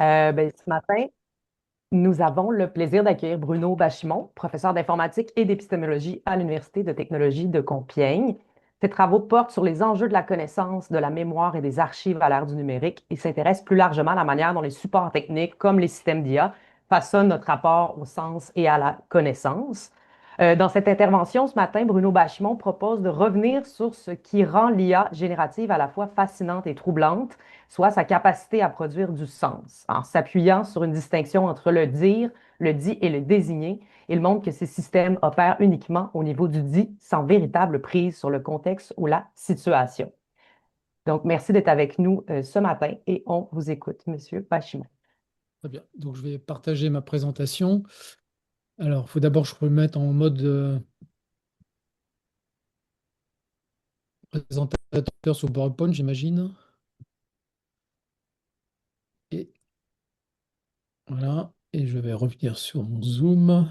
Ce matin, nous avons le plaisir d'accueillir Bruno Bachimon, professeur d'informatique et d'épistémologie à l'Université de technologie de Compiègne. Ses travaux portent sur les enjeux de la connaissance, de la mémoire et des archives à l'ère du numérique. Il s'intéresse plus largement à la manière dont les supports techniques, comme les systèmes d'IA, façonnent notre rapport au sens et à la connaissance. Dans cette intervention ce matin, Bruno Bachimon propose de revenir sur ce qui rend l'IA générative à la fois fascinante et troublante, soit sa capacité à produire du sens. En s'appuyant sur une distinction entre le dire, le dit et le désigné, il montre que ces systèmes opèrent uniquement au niveau du dit, sans véritable prise sur le contexte ou la situation. Donc, merci d'être avec nous ce matin et on vous écoute, Monsieur Bachimon. Très bien. Donc, je vais partager ma présentation. Alors, il faut d'abord que je remette en mode présentateur sur PowerPoint, j'imagine. Et voilà. Et je vais revenir sur mon Zoom.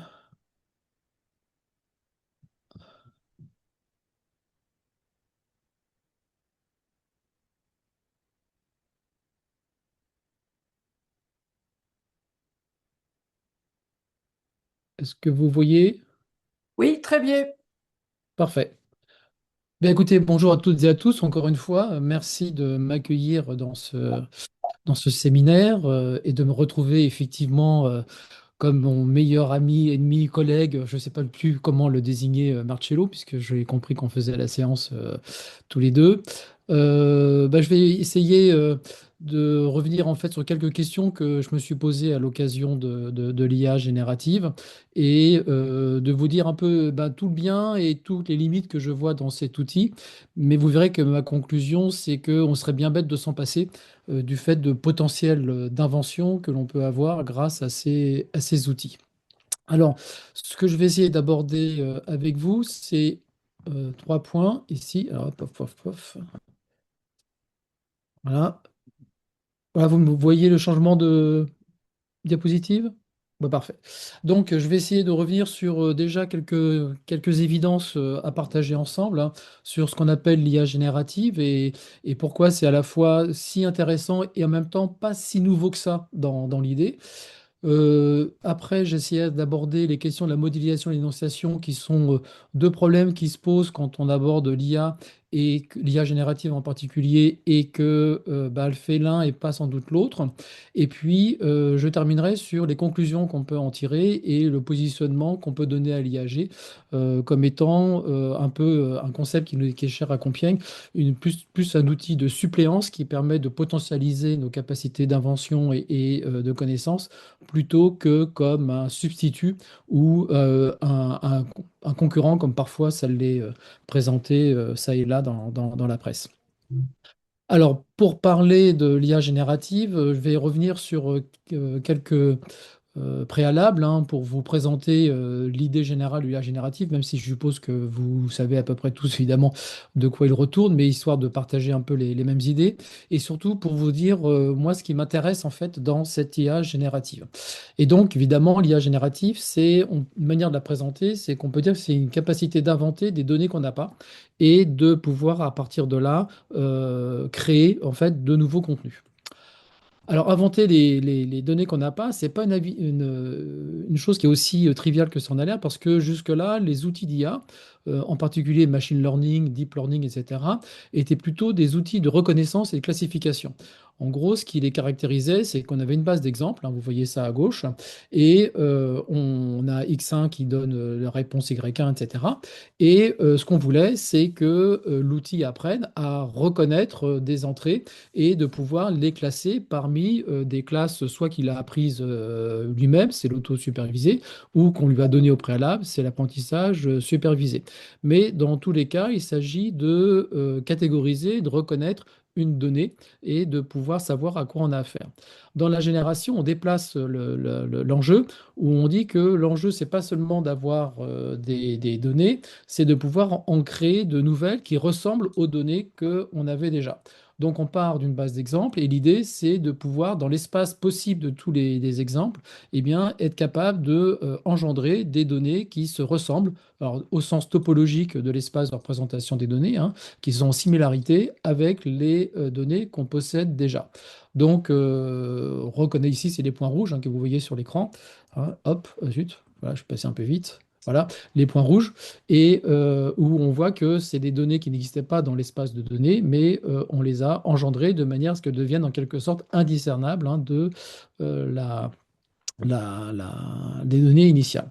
Est-ce que vous voyez? Oui, très bien. Parfait. Bien, écoutez, bonjour à toutes et à tous. Encore une fois, merci de m'accueillir dans ce séminaire et de me retrouver effectivement comme mon meilleur ami, ennemi, collègue, je ne sais pas plus comment le désigner, Marcello, puisque j'ai compris qu'on faisait la séance tous les deux. Je vais essayer de revenir en fait sur quelques questions que je me suis posées à l'occasion de l'IA générative et de vous dire un peu tout le bien et toutes les limites que je vois dans cet outil. Mais vous verrez que ma conclusion, c'est qu'on serait bien bête de s'en passer du fait de potentiel d'invention que l'on peut avoir grâce à ces outils. Alors, ce que je vais essayer d'aborder avec vous, c'est trois points ici. Alors, pof, pof, pof. Voilà. Voilà, vous me voyez le changement de diapositive? Bah, parfait. Donc, je vais essayer de revenir sur déjà quelques évidences à partager ensemble, hein, sur ce qu'on appelle l'IA générative et pourquoi c'est à la fois si intéressant et en même temps pas si nouveau que ça dans l'idée. Après, j'essayais d'aborder les questions de la modélisation et l'énonciation, qui sont deux problèmes qui se posent quand on aborde l'IA et l'IA générative en particulier, et que elle fait l'un et pas sans doute l'autre. Et puis, je terminerai sur les conclusions qu'on peut en tirer et le positionnement qu'on peut donner à l'IAG comme étant un peu un concept qui est cher à Compiègne, plus un outil de suppléance qui permet de potentialiser nos capacités d'invention et de connaissance plutôt que comme un substitut ou un concurrent, comme parfois ça l'est présenté ça et là dans la presse. Alors, pour parler de l'IA générative, je vais revenir sur quelques préalable, hein, pour vous présenter l'idée générale de l'IA générative, même si je suppose que vous savez à peu près tous évidemment de quoi il retourne, mais histoire de partager un peu les mêmes idées, et surtout pour vous dire moi ce qui m'intéresse en fait dans cette IA générative. Et donc évidemment l'IA générative, une manière de la présenter, c'est qu'on peut dire que c'est une capacité d'inventer des données qu'on n'a pas et de pouvoir à partir de là créer en fait de nouveaux contenus. Alors, inventer les données qu'on n'a pas, c'est pas une chose qui est aussi triviale que ça en a l'air, parce que jusque-là, les outils d'IA, en particulier machine learning, deep learning, etc., étaient plutôt des outils de reconnaissance et de classification. En gros, ce qui les caractérisait, c'est qu'on avait une base d'exemples, hein, vous voyez ça à gauche, et on a X1 qui donne la réponse Y1, etc. Et ce qu'on voulait, c'est que l'outil apprenne à reconnaître des entrées et de pouvoir les classer parmi des classes soit qu'il a apprises lui-même, c'est l'auto-supervisé, ou qu'on lui a donné au préalable, c'est l'apprentissage supervisé. Mais dans tous les cas, il s'agit de catégoriser, de reconnaître une donnée et de pouvoir savoir à quoi on a affaire. Dans la génération, on déplace l'enjeu, où on dit que l'enjeu, c'est pas seulement d'avoir des données, c'est de pouvoir en créer de nouvelles qui ressemblent aux données qu'on avait déjà. Donc on part d'une base d'exemples et l'idée c'est de pouvoir, dans l'espace possible de tous les exemples, eh bien, être capable de engendrer des données qui se ressemblent, alors, au sens topologique de l'espace de représentation des données, hein, qui sont en similarité avec les données qu'on possède déjà. Donc, on reconnaît ici, c'est les points rouges hein, que vous voyez sur l'écran. Hein, hop, zut, voilà, je suis passé un peu vite. Voilà, les points rouges, et où on voit que c'est des données qui n'existaient pas dans l'espace de données, mais on les a engendrées de manière à ce qu'elles deviennent en quelque sorte indiscernables hein, de la, des données initiales.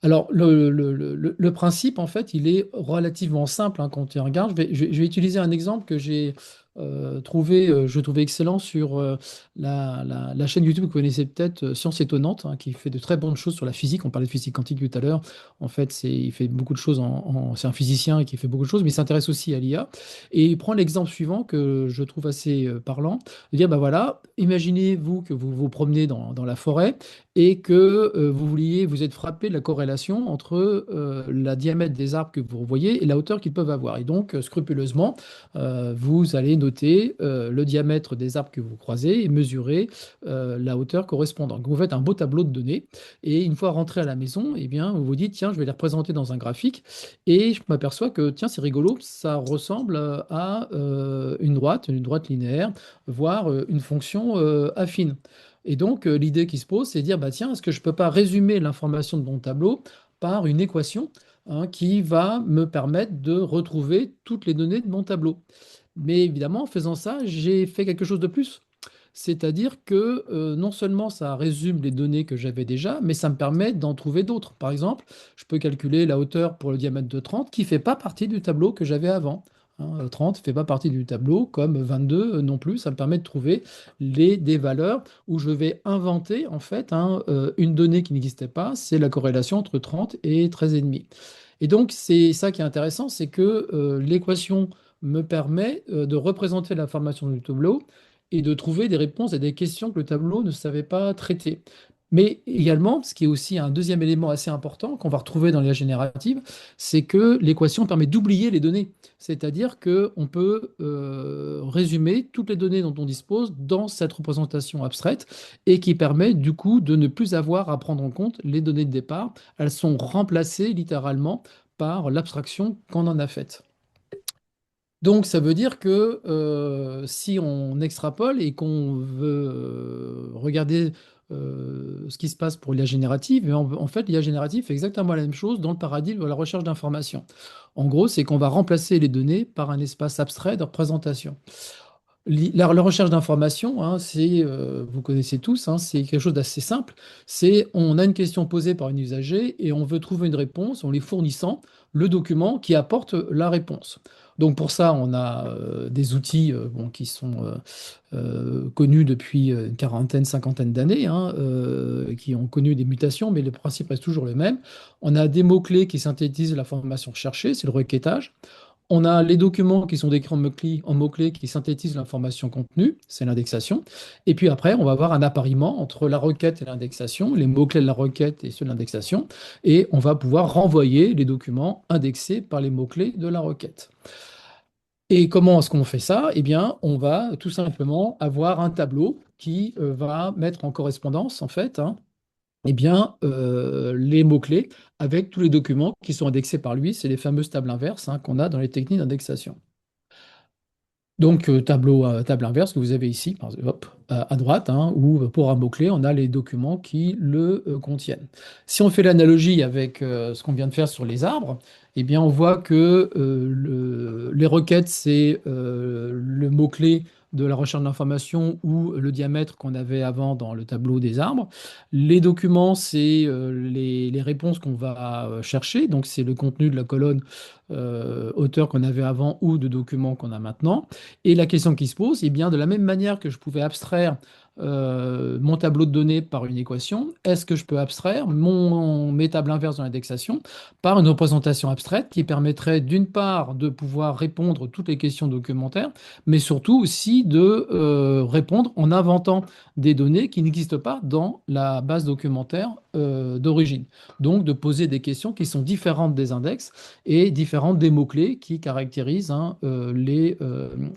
Alors, le principe, en fait, il est relativement simple hein, quand on y regarde. Je vais utiliser un exemple que j'ai trouvé, je trouvais excellent sur la chaîne YouTube que vous connaissez peut-être, Science Étonnante, hein, qui fait de très bonnes choses sur la physique. On parlait de physique quantique tout à l'heure. En fait, il fait beaucoup de choses c'est un physicien et qui fait beaucoup de choses, mais il s'intéresse aussi à l'IA. Et il prend l'exemple suivant que je trouve assez parlant, de dire, bah voilà, imaginez-vous que vous vous promenez dans la forêt et que vous êtes frappé de la corrélation entre la diamètre des arbres que vous voyez et la hauteur qu'ils peuvent avoir. Et donc, scrupuleusement, vous allez noter le diamètre des arbres que vous croisez et mesurer la hauteur correspondante. Donc, vous faites un beau tableau de données et une fois rentré à la maison, eh bien, vous vous dites, tiens, je vais les représenter dans un graphique et je m'aperçois que, tiens, c'est rigolo, ça ressemble à une droite linéaire, voire une fonction affine. Et donc, l'idée qui se pose, c'est de dire, bah, tiens, est-ce que je ne peux pas résumer l'information de mon tableau par une équation hein, qui va me permettre de retrouver toutes les données de mon tableau? Mais évidemment, en faisant ça, j'ai fait quelque chose de plus. C'est-à-dire que non seulement ça résume les données que j'avais déjà, mais ça me permet d'en trouver d'autres. Par exemple, je peux calculer la hauteur pour le diamètre de 30 qui ne fait pas partie du tableau que j'avais avant. Hein, 30 ne fait pas partie du tableau, comme 22 non plus. Ça me permet de trouver des valeurs où je vais inventer en fait hein, une donnée qui n'existait pas, c'est la corrélation entre 30 et 13,5. Et donc, c'est ça qui est intéressant, c'est que l'équation me permet de représenter l'information du tableau et de trouver des réponses à des questions que le tableau ne savait pas traiter. Mais également, ce qui est aussi un deuxième élément assez important qu'on va retrouver dans l'IA générative, c'est que l'équation permet d'oublier les données. C'est-à-dire qu'on peut résumer toutes les données dont on dispose dans cette représentation abstraite et qui permet du coup de ne plus avoir à prendre en compte les données de départ. Elles sont remplacées littéralement par l'abstraction qu'on en a faite. Donc, ça veut dire que si on extrapole et qu'on veut regarder ce qui se passe pour l'IA générative, en fait, l'IA générative fait exactement la même chose dans le paradigme de la recherche d'informations. En gros, c'est qu'on va remplacer les données par un espace abstrait de représentation. La recherche d'information, hein, vous connaissez tous, hein, c'est quelque chose d'assez simple. C'est on a une question posée par un usager et on veut trouver une réponse en lui fournissant le document qui apporte la réponse. Donc pour ça, on a des outils bon, qui sont connus depuis une quarantaine, cinquantaine d'années, hein, qui ont connu des mutations, mais le principe reste toujours le même. On a des mots-clés qui synthétisent l'information recherchée, c'est le requêtage. On a les documents qui sont décrits en mots-clés qui synthétisent l'information contenue, c'est l'indexation. Et puis après, on va avoir un appariement entre la requête et l'indexation, les mots-clés de la requête et ceux de l'indexation, et on va pouvoir renvoyer les documents indexés par les mots-clés de la requête. Et comment est-ce qu'on fait ça? Eh bien, on va tout simplement avoir un tableau qui va mettre en correspondance, en fait, hein, eh bien, les mots-clés avec tous les documents qui sont indexés par lui. C'est les fameuses tables inverses hein, qu'on a dans les techniques d'indexation. Donc, table inverse que vous avez ici, hop, à droite, hein, où pour un mot-clé, on a les documents qui le contiennent. Si on fait l'analogie avec ce qu'on vient de faire sur les arbres, eh bien, on voit que les requêtes, c'est le mot-clé de la recherche d'information ou le diamètre qu'on avait avant dans le tableau des arbres. Les documents, c'est les réponses qu'on va chercher, donc c'est le contenu de la colonne auteur qu'on avait avant ou de documents qu'on a maintenant. Et la question qui se pose, eh bien, de la même manière que je pouvais abstraire mon tableau de données par une équation, est-ce que je peux abstraire mes tables inverses dans l'indexation par une représentation abstraite qui permettrait d'une part de pouvoir répondre à toutes les questions documentaires, mais surtout aussi de répondre en inventant des données qui n'existent pas dans la base documentaire d'origine. Donc de poser des questions qui sont différentes des index et différentes des mots-clés qui caractérisent les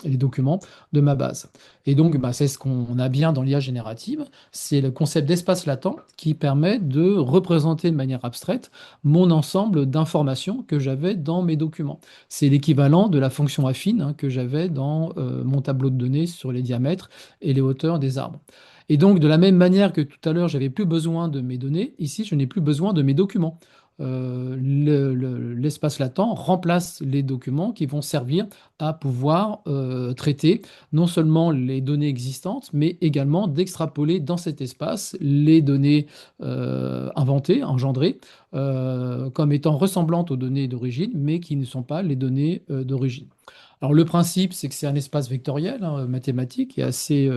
documents de ma base. Et donc, bah, c'est ce qu'on a bien dans l'IA générative, c'est le concept d'espace latent qui permet de représenter de manière abstraite mon ensemble d'informations que j'avais dans mes documents. C'est l'équivalent de la fonction affine que j'avais dans mon tableau de données sur les diamètres et les hauteurs des arbres. Et donc, de la même manière que tout à l'heure, j'avais plus besoin de mes données, ici, je n'ai plus besoin de mes documents. L'espace latent remplace les documents qui vont servir à pouvoir traiter non seulement les données existantes, mais également d'extrapoler dans cet espace les données inventées, engendrées, comme étant ressemblantes aux données d'origine, mais qui ne sont pas les données d'origine. Alors le principe, c'est que c'est un espace vectoriel, mathématique, et assez,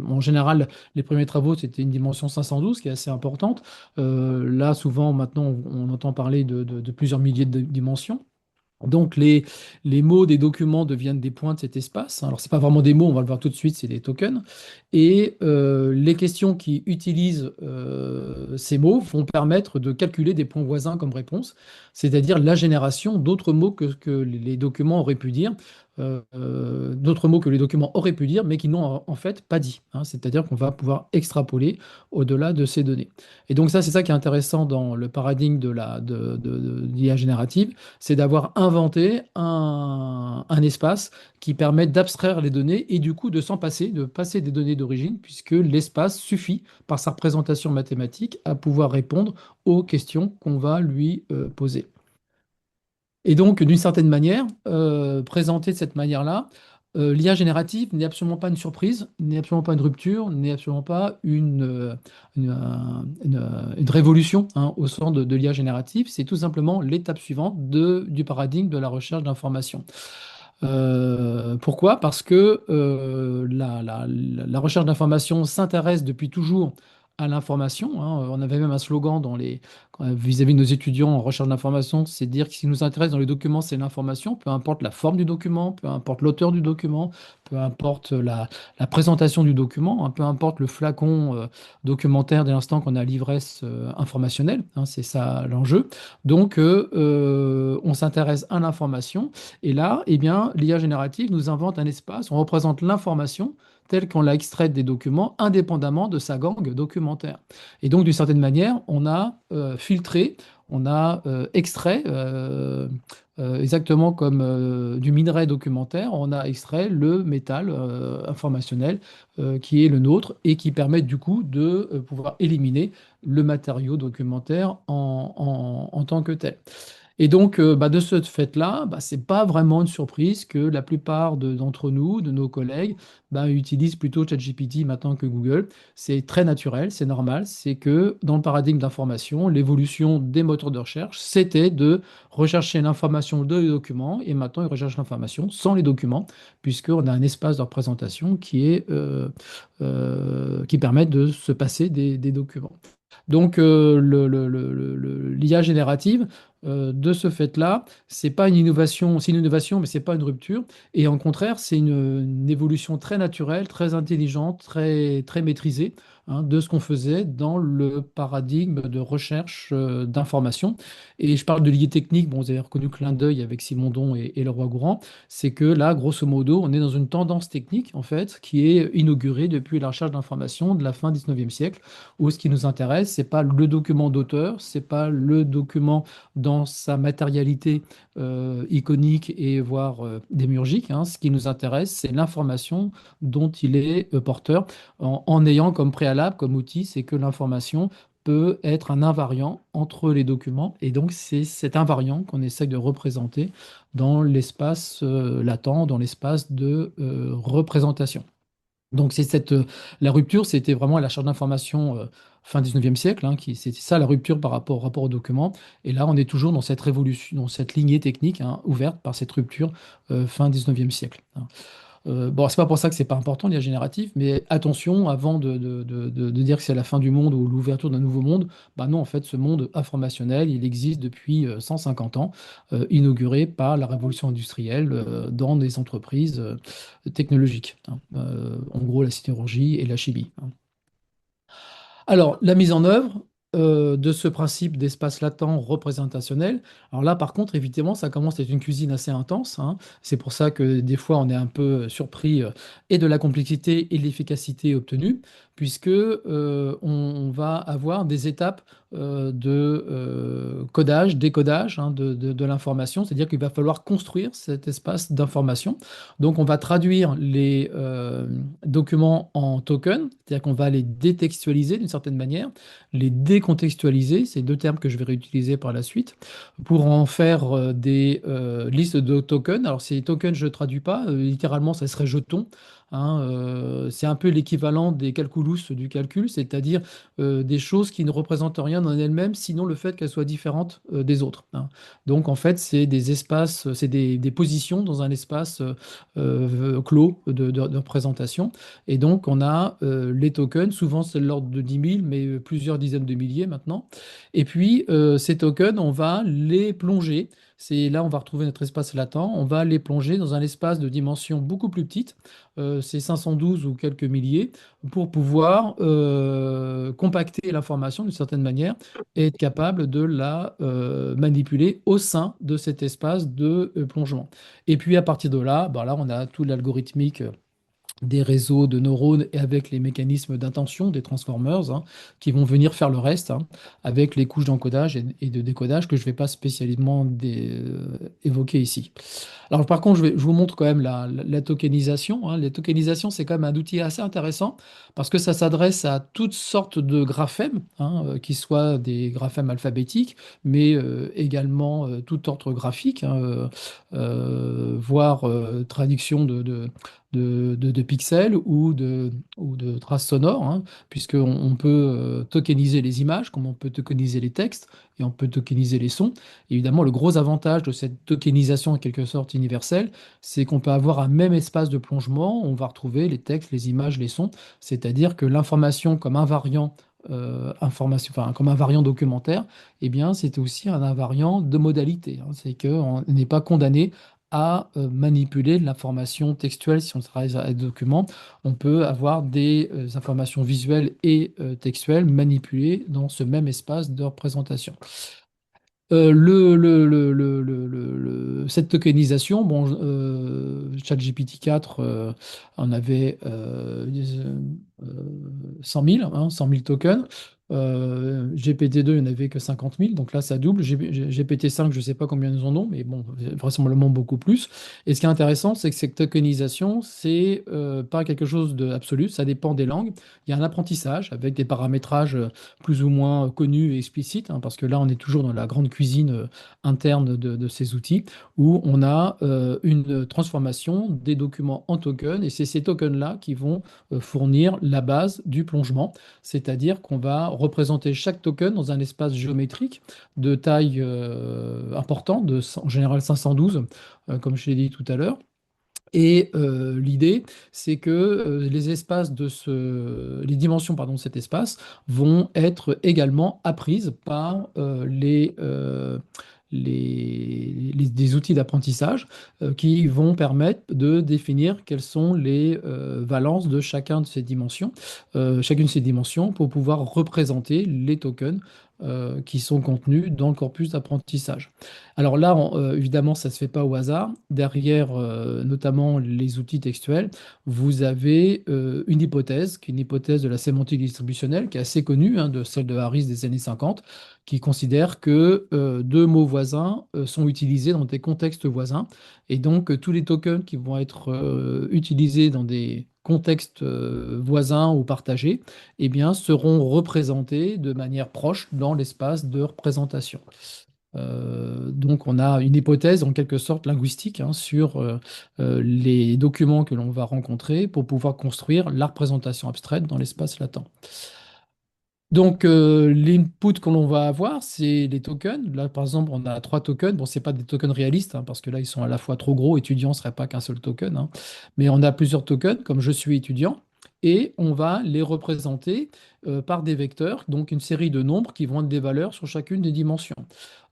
en général, les premiers travaux, c'était une dimension 512, qui est assez importante. Là, souvent, maintenant, on entend parler de plusieurs milliers de dimensions. Donc les mots des documents deviennent des points de cet espace. Alors, ce n'est pas vraiment des mots, on va le voir tout de suite, c'est des tokens. Et les questions qui utilisent ces mots vont permettre de calculer des points voisins comme réponse, c'est-à-dire la génération d'autres mots que les documents auraient pu dire, d'autres mots que les documents auraient pu dire, mais qui n'ont en fait pas dit, hein. C'est-à-dire qu'on va pouvoir extrapoler au-delà de ces données. Et donc ça, c'est ça qui est intéressant dans le paradigme de l'IA générative, c'est d'avoir inventé un espace qui permet d'abstraire les données et du coup de s'en passer, de passer des données d'origine, puisque l'espace suffit, par sa représentation mathématique, à pouvoir répondre aux questions qu'on va lui poser. Et donc, d'une certaine manière, présenté de cette manière-là, l'IA générative n'est absolument pas une surprise, n'est absolument pas une rupture, n'est absolument pas une révolution, hein, au sein de l'IA générative. C'est tout simplement l'étape suivante du paradigme de la recherche d'information. Pourquoi? Parce que la recherche d'information s'intéresse depuis toujours à l'information, hein. On avait même un slogan vis-à-vis de nos étudiants en recherche d'information, c'est de dire que ce qui nous intéresse dans les documents, c'est l'information, peu importe la forme du document, peu importe l'auteur du document, peu importe la présentation du document, hein, peu importe le flacon documentaire dès l'instant qu'on a l'ivresse informationnelle, hein, c'est ça l'enjeu. Donc, on s'intéresse à l'information. Et là, eh bien, l'IA générative nous invente un espace, on représente l'information telle qu'on l'a extraite des documents, indépendamment de sa gangue documentaire. Et donc, d'une certaine manière, on a filtré, on a extrait, exactement comme du minerai documentaire, on a extrait le métal informationnel qui est le nôtre et qui permet du coup de pouvoir éliminer le matériau documentaire en tant que tel. Et donc, bah, de ce fait-là, bah, ce n'est pas vraiment une surprise que la plupart d'entre nous, de nos collègues, bah, utilisent plutôt ChatGPT maintenant que Google. C'est très naturel, c'est normal. C'est que dans le paradigme d'information, l'évolution des moteurs de recherche, c'était de rechercher l'information de les documents, et maintenant, ils recherchent l'information sans les documents, puisqu'on a un espace de représentation qui permet de se passer des documents. Donc, l'IA générative, de ce fait-là, c'est pas une innovation, c'est une innovation, mais c'est pas une rupture. Et en contraire, c'est une évolution très naturelle, très intelligente, très, très maîtrisée, hein, de ce qu'on faisait dans le paradigme de recherche d'information. Et je parle de l'IA technique, bon, vous avez reconnu le clin d'œil avec Simondon et Leroy-Gourhan, c'est que là, grosso modo, on est dans une tendance technique, en fait, qui est inaugurée depuis la recherche d'information de la fin du 19e siècle, où ce qui nous intéresse, c'est pas le document d'auteur, c'est pas le document dans sa matérialité iconique et voire démiurgique, hein. Ce qui nous intéresse, c'est l'information dont il est porteur, en ayant comme préalable, comme outil, c'est que l'information peut être un invariant entre les documents. Et donc, c'est cet invariant qu'on essaye de représenter dans l'espace latent, dans l'espace de représentation. Donc la rupture, c'était vraiment la charge d'information fin 19e siècle, hein, c'était ça la rupture par rapport au document. Et là, on est toujours dans cette révolution, dans cette lignée technique, hein, ouverte par cette rupture fin 19e siècle, hein. Bon, c'est pas pour ça que c'est pas important l'IA générative, mais attention, avant de dire que c'est la fin du monde ou l'ouverture d'un nouveau monde, bah non, en fait, ce monde informationnel, il existe depuis 150 ans, inauguré par la révolution industrielle dans des entreprises technologiques, hein. En gros, la sidérurgie et la chimie, hein. Alors, la mise en œuvre de ce principe d'espace latent représentationnel, alors là, par contre, évidemment, ça commence à être une cuisine assez intense, hein. C'est pour ça que des fois, on est un peu surpris et de la complexité et de l'efficacité obtenue, puisque on va avoir des étapes de codage, décodage, hein, de l'information, c'est-à-dire qu'il va falloir construire cet espace d'information. Donc, on va traduire les documents en tokens, c'est-à-dire qu'on va les détextualiser d'une certaine manière, les décontextualiser, c'est deux termes que je vais réutiliser par la suite, pour en faire des listes de tokens. Alors, ces tokens, je ne traduis pas, littéralement, ça serait jetons, hein. C'est un peu l'équivalent des calculus du calcul, c'est-à-dire des choses qui ne représentent rien en elles-mêmes, sinon le fait qu'elles soient différentes des autres, hein. Donc, en fait, c'est des espaces, c'est des positions dans un espace clos de représentation. Et donc, on a les tokens, souvent c'est de l'ordre de 10 000, mais plusieurs dizaines de milliers maintenant. Et puis, ces tokens, on va les plonger. C'est là, on va retrouver notre espace latent. On va les plonger dans un espace de dimension beaucoup plus petite, c'est 512 ou quelques milliers, pour pouvoir compacter l'information d'une certaine manière et être capable de la manipuler au sein de cet espace de plongement. Et puis à partir de là, bah là on a tout l'algorithmique des réseaux de neurones et avec les mécanismes d'intention des transformers, hein, qui vont venir faire le reste, hein, avec les couches d'encodage et de décodage que je ne vais pas spécialement évoquer ici. Alors par contre, je vous montre quand même la tokenisation, hein. La tokenisation, c'est quand même un outil assez intéressant parce que ça s'adresse à toutes sortes de graphèmes, hein, qui soient des graphèmes alphabétiques, mais également tout ordre graphique, hein, voire traduction de pixels ou de traces sonores, hein, puisqu'on on peut tokeniser les images, comme on peut tokeniser les textes, et on peut tokeniser les sons. Évidemment, le gros avantage de cette tokenisation en quelque sorte universelle, c'est qu'on peut avoir un même espace de plongement, on va retrouver les textes, les images, les sons, c'est-à-dire que l'information comme invariant enfin, comme invariant documentaire, eh bien, c'est aussi un invariant de modalité, hein. C'est qu'on n'est pas condamné à manipuler l'information textuelle si on travaille avec des documents. On peut avoir des informations visuelles et textuelles manipulées dans ce même espace de représentation. Cette tokenisation, bon, ChatGPT 4 en avait 100 000, hein, 100 000 tokens. GPT-2, il n'y en avait que 50 000, donc là ça double. GPT-5, je ne sais pas combien ils en ont, mais bon, vraisemblablement beaucoup plus. Et ce qui est intéressant, c'est que cette tokenisation, c'est pas quelque chose d'absolu, ça dépend des langues. Il y a un apprentissage avec des paramétrages plus ou moins connus et explicites, hein, parce que là, on est toujours dans la grande cuisine interne de ces outils, où on a une transformation des documents en tokens, et c'est ces tokens-là qui vont fournir la base du plongement, c'est-à-dire qu'on va représenter chaque token dans un espace géométrique de taille importante, en général 512, comme je l'ai dit tout à l'heure. Et l'idée, c'est que les dimensions, pardon, de cet espace vont être également apprises par des outils d'apprentissage qui vont permettre de définir quelles sont les valences de chacune de ces dimensions pour pouvoir représenter les tokens qui sont contenus dans le corpus d'apprentissage. Alors là, évidemment, ça ne se fait pas au hasard. Derrière, notamment les outils textuels, vous avez une hypothèse, qui est une hypothèse de la sémantique distributionnelle, qui est assez connue, hein, de celle de Harris des années 50, qui considère que deux mots voisins sont utilisés dans des contextes voisins. Et donc, tous les tokens qui vont être utilisés dans des contextes voisins ou partagés, eh bien, seront représentés de manière proche dans l'espace de représentation. Donc, on a une hypothèse en quelque sorte linguistique, hein, sur les documents que l'on va rencontrer pour pouvoir construire la représentation abstraite dans l'espace latent. Donc, l'input que l'on va avoir, c'est les tokens. Là, par exemple, on a trois tokens. Bon, c'est pas des tokens réalistes, hein, parce que là, ils sont à la fois trop gros. Étudiant ne serait pas qu'un seul token, hein. Mais on a plusieurs tokens, comme je suis étudiant, et on va les représenter par des vecteurs, donc une série de nombres qui vont être des valeurs sur chacune des dimensions.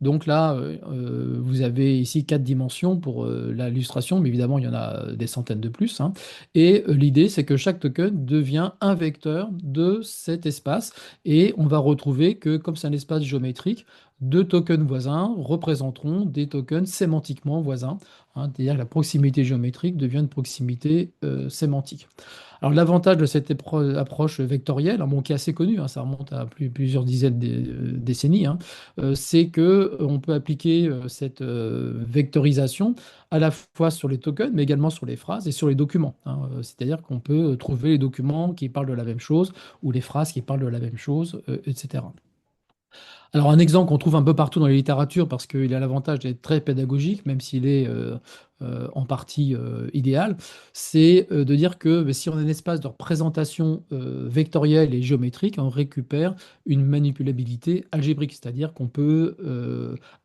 Donc là, vous avez ici quatre dimensions pour l'illustration, mais évidemment, il y en a des centaines de plus, hein. Et l'idée, c'est que chaque token devient un vecteur de cet espace. Et on va retrouver que, comme c'est un espace géométrique, deux tokens voisins représenteront des tokens sémantiquement voisins, hein. C'est-à-dire que la proximité géométrique devient une proximité sémantique. Alors l'avantage de cette approche vectorielle, hein, bon, qui est assez connue, hein, ça remonte à plusieurs dizaines de décennies, hein, c'est que on peut appliquer cette vectorisation à la fois sur les tokens, mais également sur les phrases et sur les documents, hein. C'est-à-dire qu'on peut trouver les documents qui parlent de la même chose ou les phrases qui parlent de la même chose, etc. Alors, un exemple qu'on trouve un peu partout dans les littératures, parce qu'il a l'avantage d'être très pédagogique, même s'il est en partie idéal, c'est de dire que si on a un espace de représentation vectorielle et géométrique, on récupère une manipulabilité algébrique, c'est-à-dire qu'on peut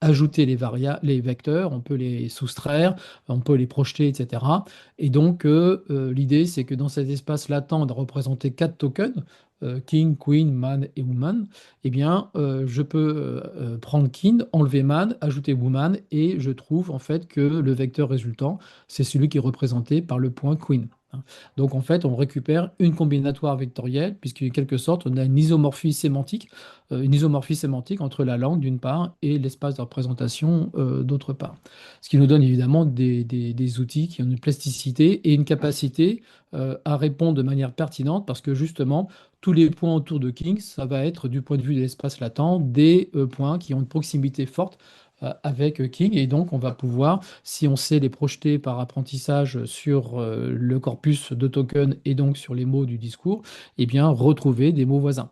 ajouter les vecteurs, on peut les soustraire, on peut les projeter, etc. Et donc, l'idée, c'est que dans cet espace latent, on va représenter quatre tokens, King, Queen, Man et Woman. Eh bien, je peux prendre kin, enlever man, ajouter woman, et je trouve en fait que le vecteur résultant, c'est celui qui est représenté par le point queen, hein. Donc en fait, on récupère une combinatoire vectorielle, puisqu'en quelque sorte, on a une isomorphie sémantique entre la langue d'une part et l'espace de représentation d'autre part. Ce qui nous donne évidemment des outils qui ont une plasticité et une capacité à répondre de manière pertinente, parce que justement, tous les points autour de King, ça va être du point de vue de l'espace latent, des points qui ont une proximité forte avec King. Et donc, on va pouvoir, si on sait les projeter par apprentissage sur le corpus de tokens et donc sur les mots du discours, eh bien, retrouver des mots voisins.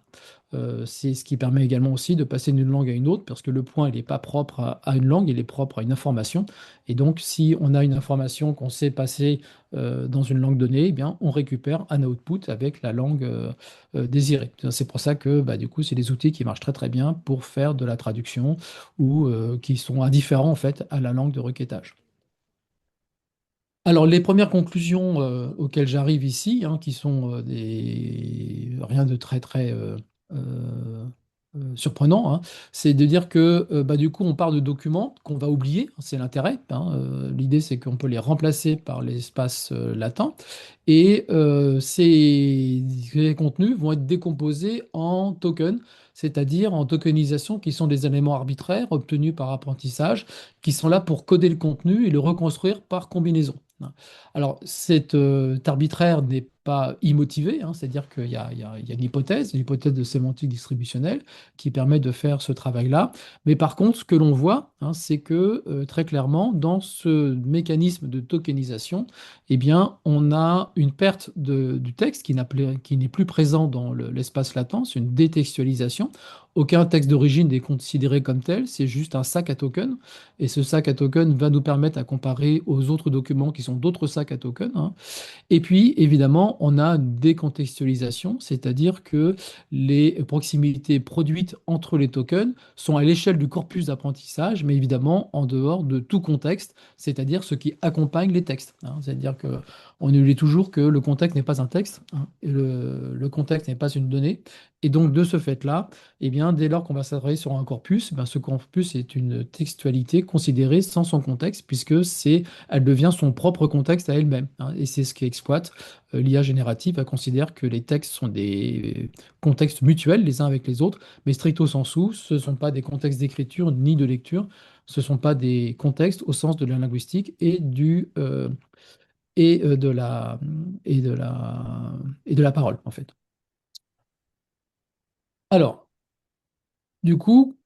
C'est ce qui permet également aussi de passer d'une langue à une autre, parce que le point, il n'est pas propre à une langue, il est propre à une information. Et donc, si on a une information qu'on sait passer dans une langue donnée, eh bien, on récupère un output avec la langue désirée. C'est pour ça que, bah, du coup, c'est des outils qui marchent très très bien pour faire de la traduction ou qui sont indifférents en fait à la langue de requêtage. Alors, les premières conclusions auxquelles j'arrive ici, hein, qui sont rien de très très euh, surprenant, hein, c'est de dire que bah, du coup, on part de documents qu'on va oublier, c'est l'intérêt, hein. L'idée, c'est qu'on peut les remplacer par l'espace latent, et ces contenus vont être décomposés en tokens, c'est-à-dire en tokenisation, qui sont des éléments arbitraires obtenus par apprentissage, qui sont là pour coder le contenu et le reconstruire par combinaison. Alors, cet arbitraire n'est pas immotivé, hein, c'est-à-dire qu'il y a une hypothèse de sémantique distributionnelle qui permet de faire ce travail-là. Mais par contre, ce que l'on voit, hein, c'est que très clairement, dans ce mécanisme de tokenisation, eh bien, on a une perte du texte qui n'est plus présent dans l'espace latent, c'est une détextualisation. Aucun texte d'origine n'est considéré comme tel, c'est juste un sac à tokens. Et ce sac à tokens va nous permettre à comparer aux autres documents qui sont d'autres sacs à tokens, hein. Et puis, évidemment, on a une décontextualisation, c'est-à-dire que les proximités produites entre les tokens sont à l'échelle du corpus d'apprentissage, mais évidemment en dehors de tout contexte, c'est-à-dire ce qui accompagne les textes, hein. C'est-à-dire que on oublie toujours que le contexte n'est pas un texte, hein, et le contexte n'est pas une donnée. Et donc, de ce fait-là, eh bien, dès lors qu'on va s'adresser sur un corpus, ben, ce corpus est une textualité considérée sans son contexte, puisque elle devient son propre contexte à elle-même, hein. Et c'est ce qu'exploite l'IA générative. Elle considère que les textes sont des contextes mutuels les uns avec les autres, mais stricto sensu, ce ne sont pas des contextes d'écriture ni de lecture, ce ne sont pas des contextes au sens de la linguistique et de la parole, en fait. Alors, du coup,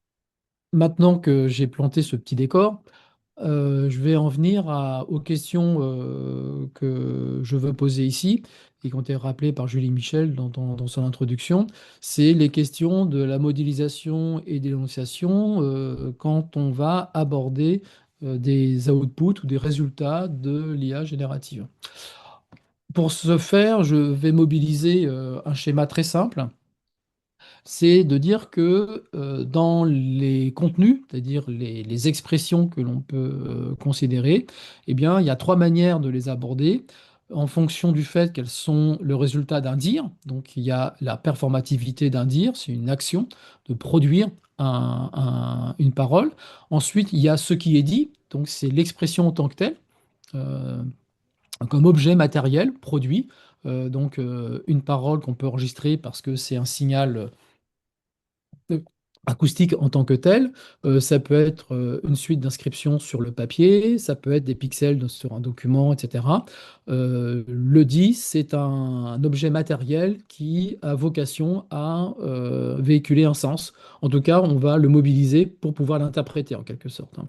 maintenant que j'ai planté ce petit décor, je vais en venir aux questions que je veux poser ici et qui ont été rappelées par Julie Michel dans son introduction. C'est les questions de la modélisation et de l'énonciation quand on va aborder des outputs ou des résultats de l'IA générative. Pour ce faire, je vais mobiliser un schéma très simple c'est de dire que dans les contenus, c'est-à-dire les expressions que l'on peut considérer, eh bien, il y a trois manières de les aborder en fonction du fait qu'elles sont le résultat d'un dire. Donc, il y a la performativité d'un dire, c'est une action de produire une parole. Ensuite, il y a ce qui est dit, donc c'est l'expression en tant que telle. euh, Comme objet matériel produit. Une parole qu'on peut enregistrer parce que c'est un signal euh, acoustique en tant que tel. Ça peut être une suite d'inscriptions sur le papier, ça peut être des pixels sur un document, etc. Le dit, c'est un objet matériel qui a vocation à véhiculer un sens. En tout cas, on va le mobiliser pour pouvoir l'interpréter en quelque sorte, hein.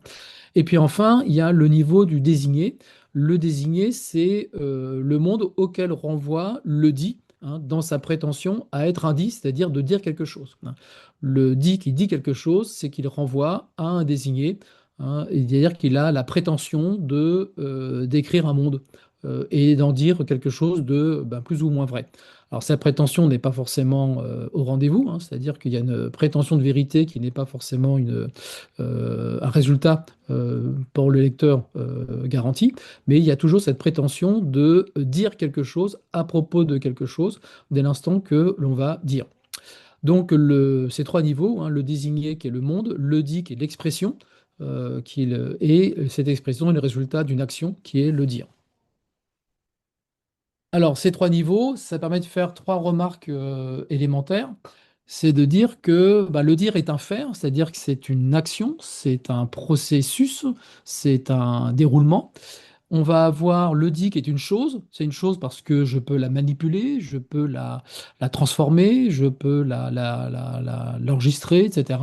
Et puis enfin, il y a le niveau du désigné. Le désigné, c'est le monde auquel renvoie le dit, hein, dans sa prétention à être un dit, c'est-à-dire de dire quelque chose, hein. Le dit qui dit quelque chose, c'est qu'il renvoie à un désigné, hein, c'est-à-dire qu'il a la prétention de d'écrire un monde et d'en dire quelque chose de plus ou moins vrai. Alors, sa prétention n'est pas forcément au rendez-vous, hein, c'est-à-dire qu'il y a une prétention de vérité qui n'est pas forcément un résultat pour le lecteur garanti, mais il y a toujours cette prétention de dire quelque chose à propos de quelque chose dès l'instant que l'on va dire. Donc, ces trois niveaux, hein, le désigné qui est le monde, le dit qui est l'expression, et cette expression est le résultat d'une action qui est le dire. Alors, ces trois niveaux, ça permet de faire trois remarques élémentaires. C'est de dire que le dire est un faire, c'est-à-dire que c'est une action, c'est un processus, c'est un déroulement. On va avoir le dit qui est une chose. C'est une chose parce que je peux la manipuler, je peux la transformer, je peux l'enregistrer, etc.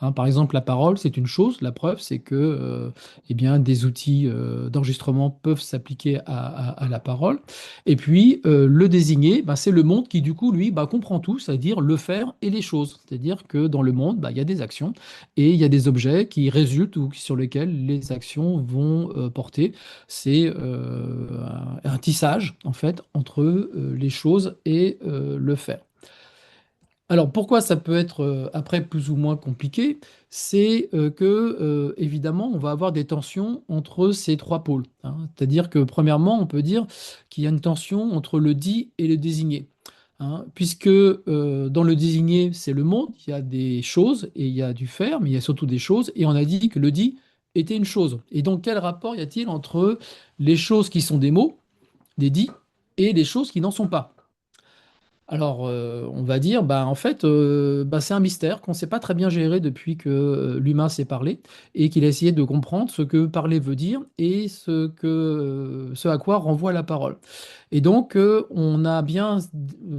Hein, par exemple, la parole, c'est une chose. La preuve, c'est que eh bien, des outils d'enregistrement peuvent s'appliquer à la parole. Et puis, le désigner, c'est le monde qui, du coup, lui, comprend tout, c'est-à-dire le faire et les choses. C'est-à-dire que dans le monde, il y a des actions et il y a des objets qui résultent ou sur lesquels les actions vont porter. C'est un tissage, en fait, entre les choses et le faire. Alors, pourquoi ça peut être après plus ou moins compliqué? C'est évidemment, on va avoir des tensions entre ces trois pôles, hein. C'est-à-dire que, premièrement, on peut dire qu'il y a une tension entre le dit et le désigné, hein, puisque dans le désigné, c'est le monde, il y a des choses et il y a du faire, mais il y a surtout des choses, et on a dit que le dit était une chose. Et donc, quel rapport y a-t-il entre les choses qui sont des mots, des dits, et les choses qui n'en sont pas? Alors, on va dire, en fait, c'est un mystère qu'on ne sait pas très bien gérer depuis que l'humain s'est parlé et qu'il a essayé de comprendre ce que parler veut dire et ce à quoi renvoie la parole. Et donc, on a bien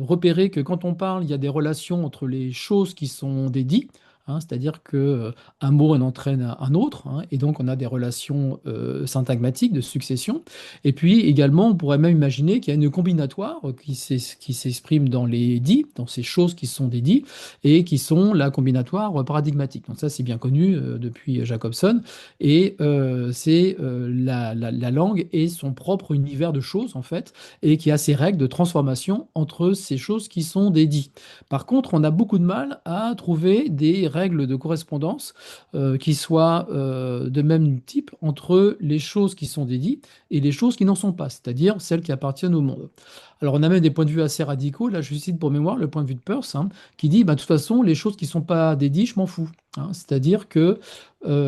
repéré que quand on parle, il y a des relations entre les choses qui sont des dits, hein, c'est-à-dire que un mot en entraîne un autre, hein, et donc on a des relations syntagmatiques de succession. Et puis également, on pourrait même imaginer qu'il y a une combinatoire qui s'exprime dans les dits, dans ces choses qui sont des dits, et qui sont la combinatoire paradigmatique. Donc ça, c'est bien connu depuis Jacobson, et c'est la langue et son propre univers de choses, en fait, et qui a ses règles de transformation entre ces choses qui sont des dits. Par contre, on a beaucoup de mal à trouver des règles de correspondance qui soient de même type entre les choses qui sont des dits et les choses qui n'en sont pas, c'est-à-dire celles qui appartiennent au monde. Alors, on a même des points de vue assez radicaux. Là, je cite pour mémoire le point de vue de Peirce, hein, qui dit, de toute façon, les choses qui ne sont pas des dits, je m'en fous, hein. C'est-à-dire que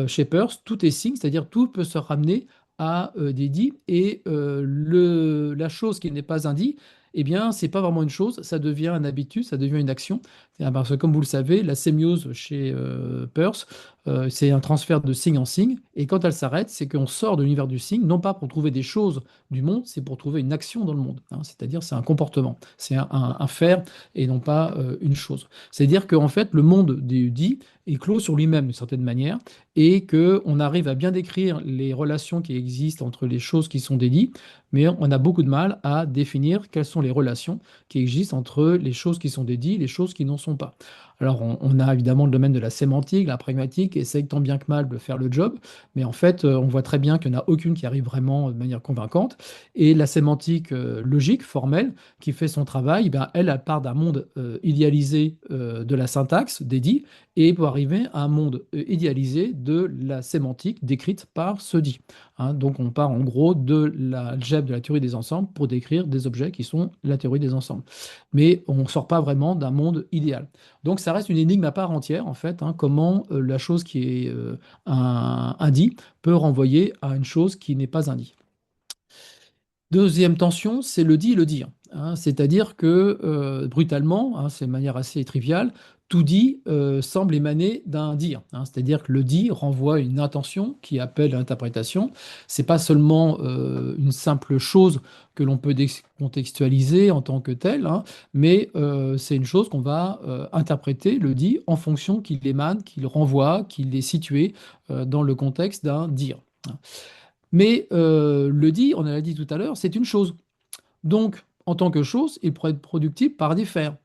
chez Peirce, tout est signe, c'est-à-dire tout peut se ramener à des dits, et la chose qui n'est pas un dit, eh bien, c'est pas vraiment une chose, ça devient un habitus, ça devient une action. Parce que, comme vous le savez, la sémiose chez Peirce, c'est un transfert de signe en signe, et quand elle s'arrête, c'est qu'on sort de l'univers du signe, non pas pour trouver des choses du monde, c'est pour trouver une action dans le monde, hein. C'est-à-dire, c'est un comportement, c'est un faire, et non pas une chose. C'est-à-dire qu'en fait, le monde des dit est clos sur lui-même d'une certaine manière, et qu'on arrive à bien décrire les relations qui existent entre les choses qui sont des dits, mais on a beaucoup de mal à définir quelles sont les relations qui existent entre les choses qui sont des dits et les choses qui n'en sont pas. Alors, on a évidemment le domaine de la sémantique, la pragmatique, qui essaye tant bien que mal de faire le job, mais en fait, on voit très bien qu'il n'y en a aucune qui arrive vraiment de manière convaincante. Et la sémantique logique, formelle, qui fait son travail, ben, elle part d'un monde idéalisé de la syntaxe, dédié, et pour arriver à un monde idéalisé de la sémantique décrite par ce dit. Hein, donc, on part en gros de l'algèbre de la théorie des ensembles pour décrire des objets qui sont la théorie des ensembles. Mais on ne sort pas vraiment d'un monde idéal. Donc ça reste une énigme à part entière, en fait, hein, comment la chose qui est un dit peut renvoyer à une chose qui n'est pas un dit. Deuxième tension, c'est le dit et le dire. Hein. C'est-à-dire que, brutalement, hein, c'est de manière assez triviale, tout dit semble émaner d'un dire. Hein. C'est-à-dire que le dit renvoie une intention qui appelle l'interprétation. C'est pas seulement une simple chose que l'on peut contextualiser en tant que telle, hein, mais c'est une chose qu'on va interpréter, le dit, en fonction qu'il émane, qu'il renvoie, qu'il est situé dans le contexte d'un dire. Mais le dit, on l'a dit tout à l'heure, c'est une chose. Donc, en tant que chose, il pourrait être productible par des fers.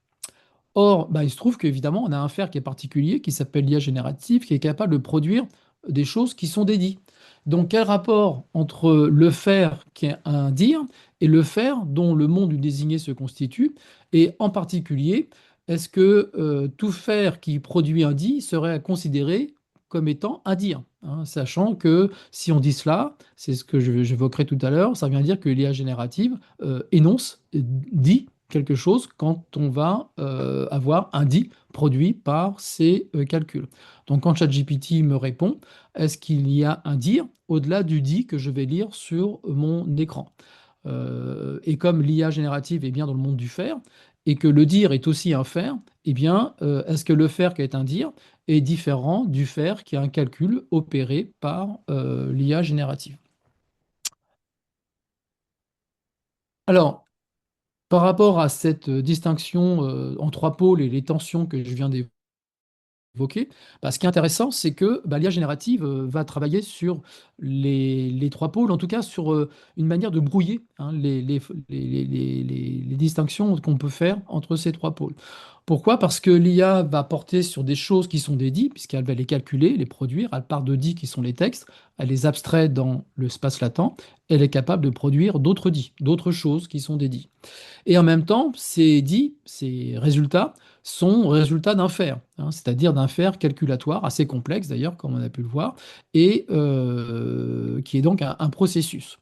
Or, bah, il se trouve qu'évidemment, on a un fer qui est particulier, qui s'appelle l'IA générative, qui est capable de produire des choses qui sont des dits. Donc, quel rapport entre le fer qui est un dire et le fer dont le monde du désigné se constitue? Et en particulier, est-ce que tout fer qui produit un dit serait considéré comme étant un dire? Hein, sachant que si on dit cela, c'est ce que j'évoquerai tout à l'heure, ça vient dire que l'IA générative énonce, dit quelque chose quand on va avoir un dit produit par ces calculs. Donc quand ChatGPT me répond, est-ce qu'il y a un dire au-delà du dit que je vais lire sur mon écran? Et comme l'IA générative est bien dans le monde du faire, et que le dire est aussi un faire, eh bien, est-ce que le faire qui est un dire est différent du faire qui est un calcul opéré par l'IA générative? Alors, par rapport à cette distinction en trois pôles et les tensions que je viens d'évoquer, bah, ce qui est intéressant, c'est que bah, l'IA générative va travailler sur les trois pôles, en tout cas sur une manière de brouiller hein, les distinctions qu'on peut faire entre ces trois pôles. Pourquoi? Parce que l'IA va porter sur des choses qui sont des dits, puisqu'elle va les calculer, les produire. Elle part de dits qui sont les textes, elle les abstrait dans l'espace latent, elle est capable de produire d'autres dits, d'autres choses qui sont des dits. Et en même temps, ces dits, ces résultats, sont résultats d'un faire, hein, c'est-à-dire d'un faire calculatoire, assez complexe d'ailleurs, comme on a pu le voir, et qui est donc un processus.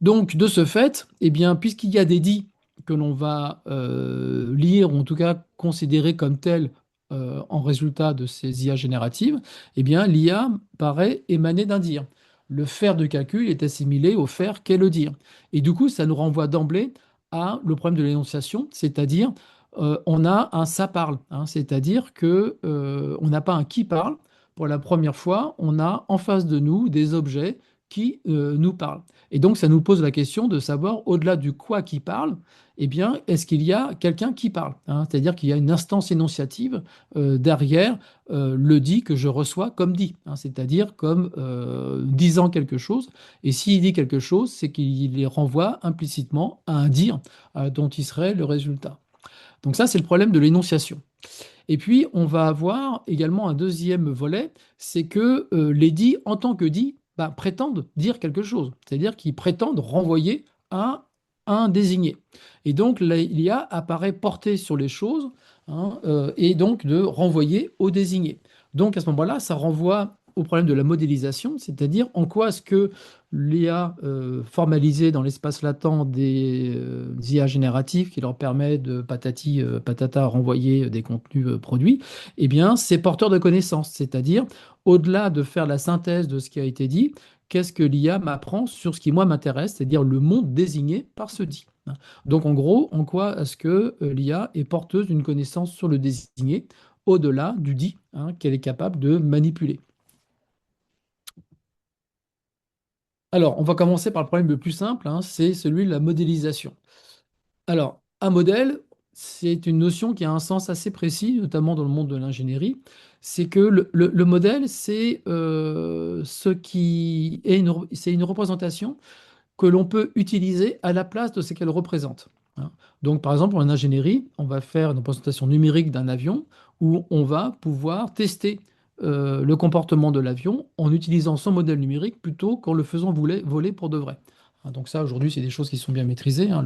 Donc, de ce fait, eh bien, puisqu'il y a des dits que l'on va lire, ou en tout cas considérer comme tels en résultat de ces IA génératives, eh bien, l'IA paraît émaner d'un dire. Le faire de calcul est assimilé au faire qu'est le dire. Et du coup, ça nous renvoie d'emblée à le problème de l'énonciation, c'est-à-dire on a un ça parle, hein, c'est-à-dire que on n'a pas un qui parle. Pour la première fois, on a en face de nous des objets qui nous parlent. Et donc, ça nous pose la question de savoir, au-delà du quoi qui parle, eh bien, est-ce qu'il y a quelqu'un qui parle, hein? C'est-à-dire qu'il y a une instance énonciative derrière le dit que je reçois comme dit, hein, c'est-à-dire comme disant quelque chose. Et s'il dit quelque chose, c'est qu'il les renvoie implicitement à un dire dont il serait le résultat. Donc ça, c'est le problème de l'énonciation. Et puis, on va avoir également un deuxième volet, c'est que les dits, en tant que dits, bah, prétendent dire quelque chose. C'est-à-dire qu'ils prétendent renvoyer à un désigné. Et donc, l'IA apparaît portée sur les choses hein, et donc de renvoyer au désigné. Donc, à ce moment-là, ça renvoie au problème de la modélisation, c'est-à-dire en quoi est-ce que l'IA formalisée dans l'espace latent des IA génératifs qui leur permet de patati patata renvoyer des contenus produits, eh bien, c'est porteur de connaissances. C'est-à-dire, au-delà de faire la synthèse de ce qui a été dit, qu'est-ce que l'IA m'apprend sur ce qui, moi, m'intéresse, c'est-à-dire le monde désigné par ce dit. Donc, en gros, en quoi est-ce que l'IA est porteuse d'une connaissance sur le désigné, au-delà du dit hein, qu'elle est capable de manipuler. Alors, on va commencer par le problème le plus simple, hein, c'est celui de la modélisation. Alors, un modèle, c'est une notion qui a un sens assez précis, notamment dans le monde de l'ingénierie. C'est que le modèle, c'est ce qui est c'est une représentation que l'on peut utiliser à la place de ce qu'elle représente. Hein. Donc, par exemple, en ingénierie, on va faire une représentation numérique d'un avion où on va pouvoir tester le comportement de l'avion en utilisant son modèle numérique plutôt qu'en le faisant voler pour de vrai. Hein, donc ça, aujourd'hui, c'est des choses qui sont bien maîtrisées. Hein.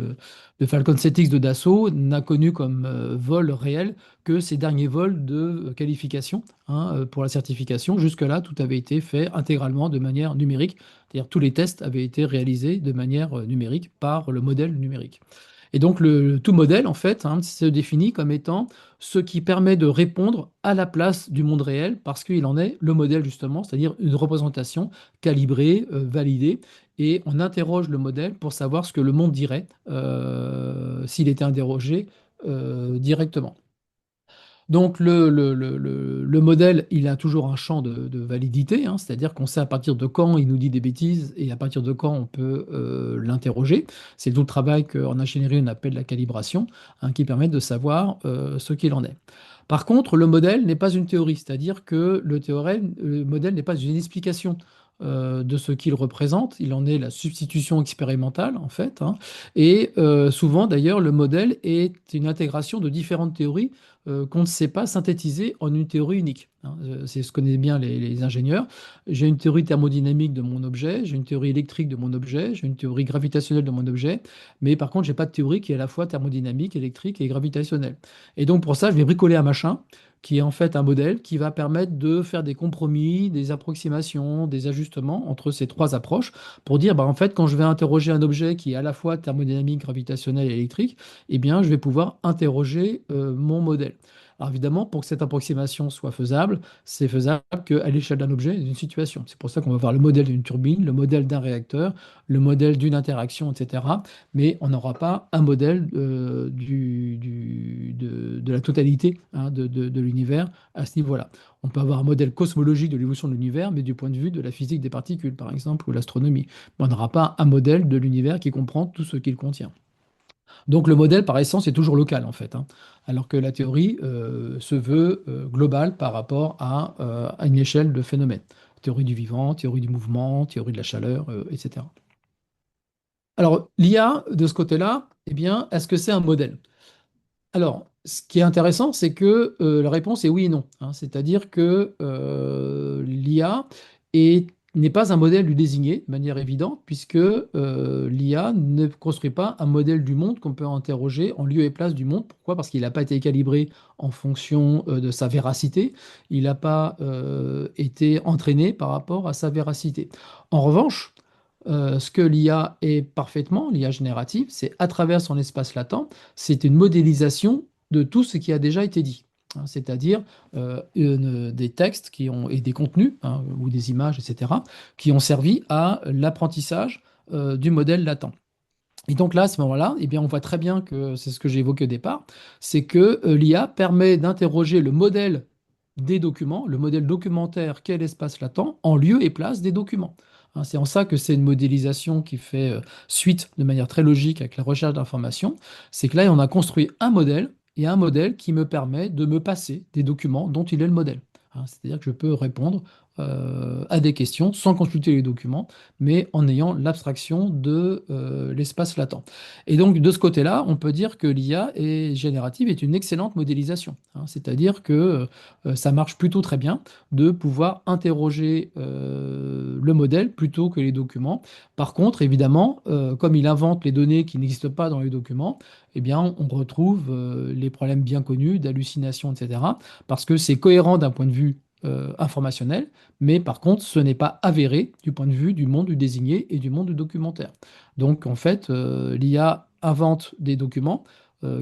Le Falcon 7X de Dassault n'a connu comme vol réel que ses derniers vols de qualification, hein, pour la certification. Jusque-là, tout avait été fait intégralement de manière numérique. C'est-à-dire tous les tests avaient été réalisés de manière numérique par le modèle numérique. Et donc le tout modèle, en fait, hein, se définit comme étant ce qui permet de répondre à la place du monde réel, parce qu'il en est le modèle, justement, c'est-à-dire une représentation calibrée, validée, et on interroge le modèle pour savoir ce que le monde dirait s'il était interrogé directement. Donc le modèle, il a toujours un champ de validité, hein, c'est-à-dire qu'on sait à partir de quand il nous dit des bêtises et à partir de quand on peut l'interroger. C'est tout le travail qu'en ingénierie on appelle la calibration, hein, qui permet de savoir ce qu'il en est. Par contre, le modèle n'est pas une théorie, c'est-à-dire que le modèle n'est pas une explication de ce qu'il représente, il en est la substitution expérimentale en fait, hein. Et souvent d'ailleurs le modèle est une intégration de différentes théories qu'on ne sait pas synthétiser en une théorie unique. Hein. C'est ce que connaissent bien les ingénieurs. J'ai une théorie thermodynamique de mon objet, j'ai une théorie électrique de mon objet, j'ai une théorie gravitationnelle de mon objet, mais par contre, j'ai pas de théorie qui est à la fois thermodynamique, électrique et gravitationnelle. Et donc pour ça, je vais bricoler un machin qui est en fait un modèle qui va permettre de faire des compromis, des approximations, des ajustements entre ces trois approches pour dire, bah, en fait, quand je vais interroger un objet qui est à la fois thermodynamique, gravitationnel et électrique, eh bien, je vais pouvoir interroger mon modèle. Alors évidemment, pour que cette approximation soit faisable, c'est faisable qu'à l'échelle d'un objet et d'une situation. C'est pour ça qu'on va voir le modèle d'une turbine, le modèle d'un réacteur, le modèle d'une interaction, etc. Mais on n'aura pas un modèle de la totalité, hein, de l'univers à ce niveau-là. On peut avoir un modèle cosmologique de l'évolution de l'univers, mais du point de vue de la physique des particules, par exemple, ou l'astronomie. Mais on n'aura pas un modèle de l'univers qui comprend tout ce qu'il contient. Donc le modèle, par essence, est toujours local, en fait, hein, alors que la théorie se veut globale par rapport à une échelle de phénomènes. Théorie du vivant, théorie du mouvement, théorie de la chaleur, etc. Alors, l'IA, de ce côté-là, eh bien, est-ce que c'est un modèle? Alors, ce qui est intéressant, c'est que la réponse est oui et non, hein. C'est-à-dire que l'IA n'est pas un modèle du désigné de manière évidente, puisque l'IA ne construit pas un modèle du monde qu'on peut interroger en lieu et place du monde. Pourquoi? Parce qu'il n'a pas été calibré en fonction de sa véracité. Il n'a pas été entraîné par rapport à sa véracité. En revanche, ce que l'IA est parfaitement, l'IA générative, c'est à travers son espace latent, c'est une modélisation de tout ce qui a déjà été dit. Hein, c'est-à-dire des textes et des contenus, hein, ou des images, etc., qui ont servi à l'apprentissage du modèle latent. Et donc là, à ce moment-là, eh bien, on voit très bien que c'est ce que j'ai évoqué au départ, c'est que l'IA permet d'interroger le modèle des documents, le modèle documentaire qu'est l'espace latent, en lieu et place des documents. Hein, c'est en ça que c'est une modélisation qui fait suite de manière très logique avec la recherche d'informations. C'est que là, on a construit un modèle et un modèle qui me permet de me passer des documents dont il est le modèle. Hein, c'est-à-dire que je peux répondre à des questions sans consulter les documents, mais en ayant l'abstraction de l'espace latent. Et donc, de ce côté-là, on peut dire que l'IA générative est une excellente modélisation. Hein, c'est-à-dire que ça marche plutôt très bien de pouvoir interroger le modèle plutôt que les documents. Par contre, évidemment, comme il invente les données qui n'existent pas dans les documents, eh bien, on retrouve les problèmes bien connus d'hallucination, etc. Parce que c'est cohérent d'un point de vue informationnel, mais par contre, ce n'est pas avéré du point de vue du monde du désigné et du monde du documentaire. Donc, en fait, l'IA invente des documents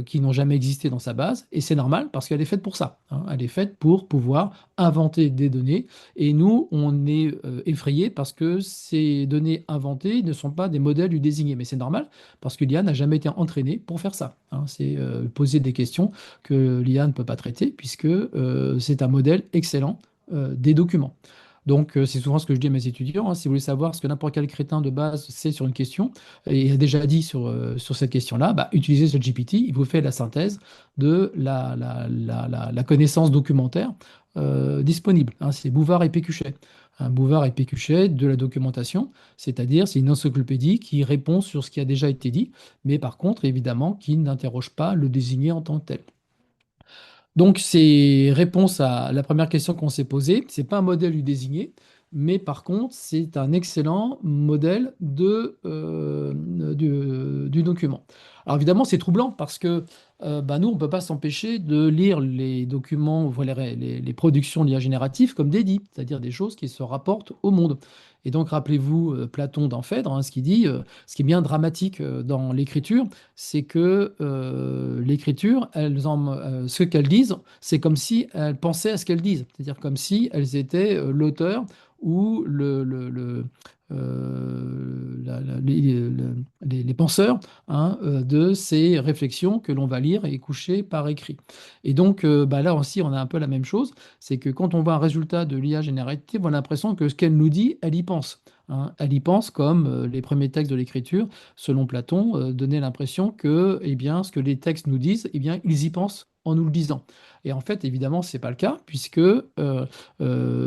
qui n'ont jamais existé dans sa base, et c'est normal parce qu'elle est faite pour ça. Hein. Elle est faite pour pouvoir inventer des données, et nous, on est effrayés parce que ces données inventées ne sont pas des modèles du désigné. Mais c'est normal parce que l'IA n'a jamais été entraînée pour faire ça. Hein. C'est poser des questions que l'IA ne peut pas traiter, puisque c'est un modèle excellent des documents. Donc, c'est souvent ce que je dis à mes étudiants, hein. Si vous voulez savoir ce que n'importe quel crétin de base sait sur une question, et a déjà dit sur cette question-là, bah, utilisez ce GPT, il vous fait la synthèse de la connaissance documentaire disponible. Hein. C'est Bouvard et Pécuchet. Un Bouvard et Pécuchet de la documentation, c'est-à-dire c'est une encyclopédie qui répond sur ce qui a déjà été dit, mais par contre, évidemment, qui n'interroge pas le désigné en tant que tel. Donc, c'est réponse à la première question qu'on s'est posée. C'est pas un modèle du désigné, mais par contre, c'est un excellent modèle du document. Alors évidemment, c'est troublant parce que bah, nous, on ne peut pas s'empêcher de lire les documents, voilà, les productions d'IA générative comme des dits, c'est-à-dire des choses qui se rapportent au monde. Et donc, rappelez-vous Platon dans Phèdre, hein, ce qu'il dit, ce qui est bien dramatique dans l'écriture, c'est que l'écriture, ce qu'elles disent, c'est comme si elles pensaient à ce qu'elles disent, c'est-à-dire comme si elles étaient l'auteur ou les penseurs, hein, de ces réflexions que l'on va lire et coucher par écrit. Et donc bah, là aussi, on a un peu la même chose, c'est que quand on voit un résultat de l'IA générative, on a l'impression que ce qu'elle nous dit, elle y pense. Hein. Elle y pense comme les premiers textes de l'écriture selon Platon, donner l'impression que, eh bien, ce que les textes nous disent, eh bien, ils y pensent en nous le disant. Et en fait, évidemment, ce n'est pas le cas, puisque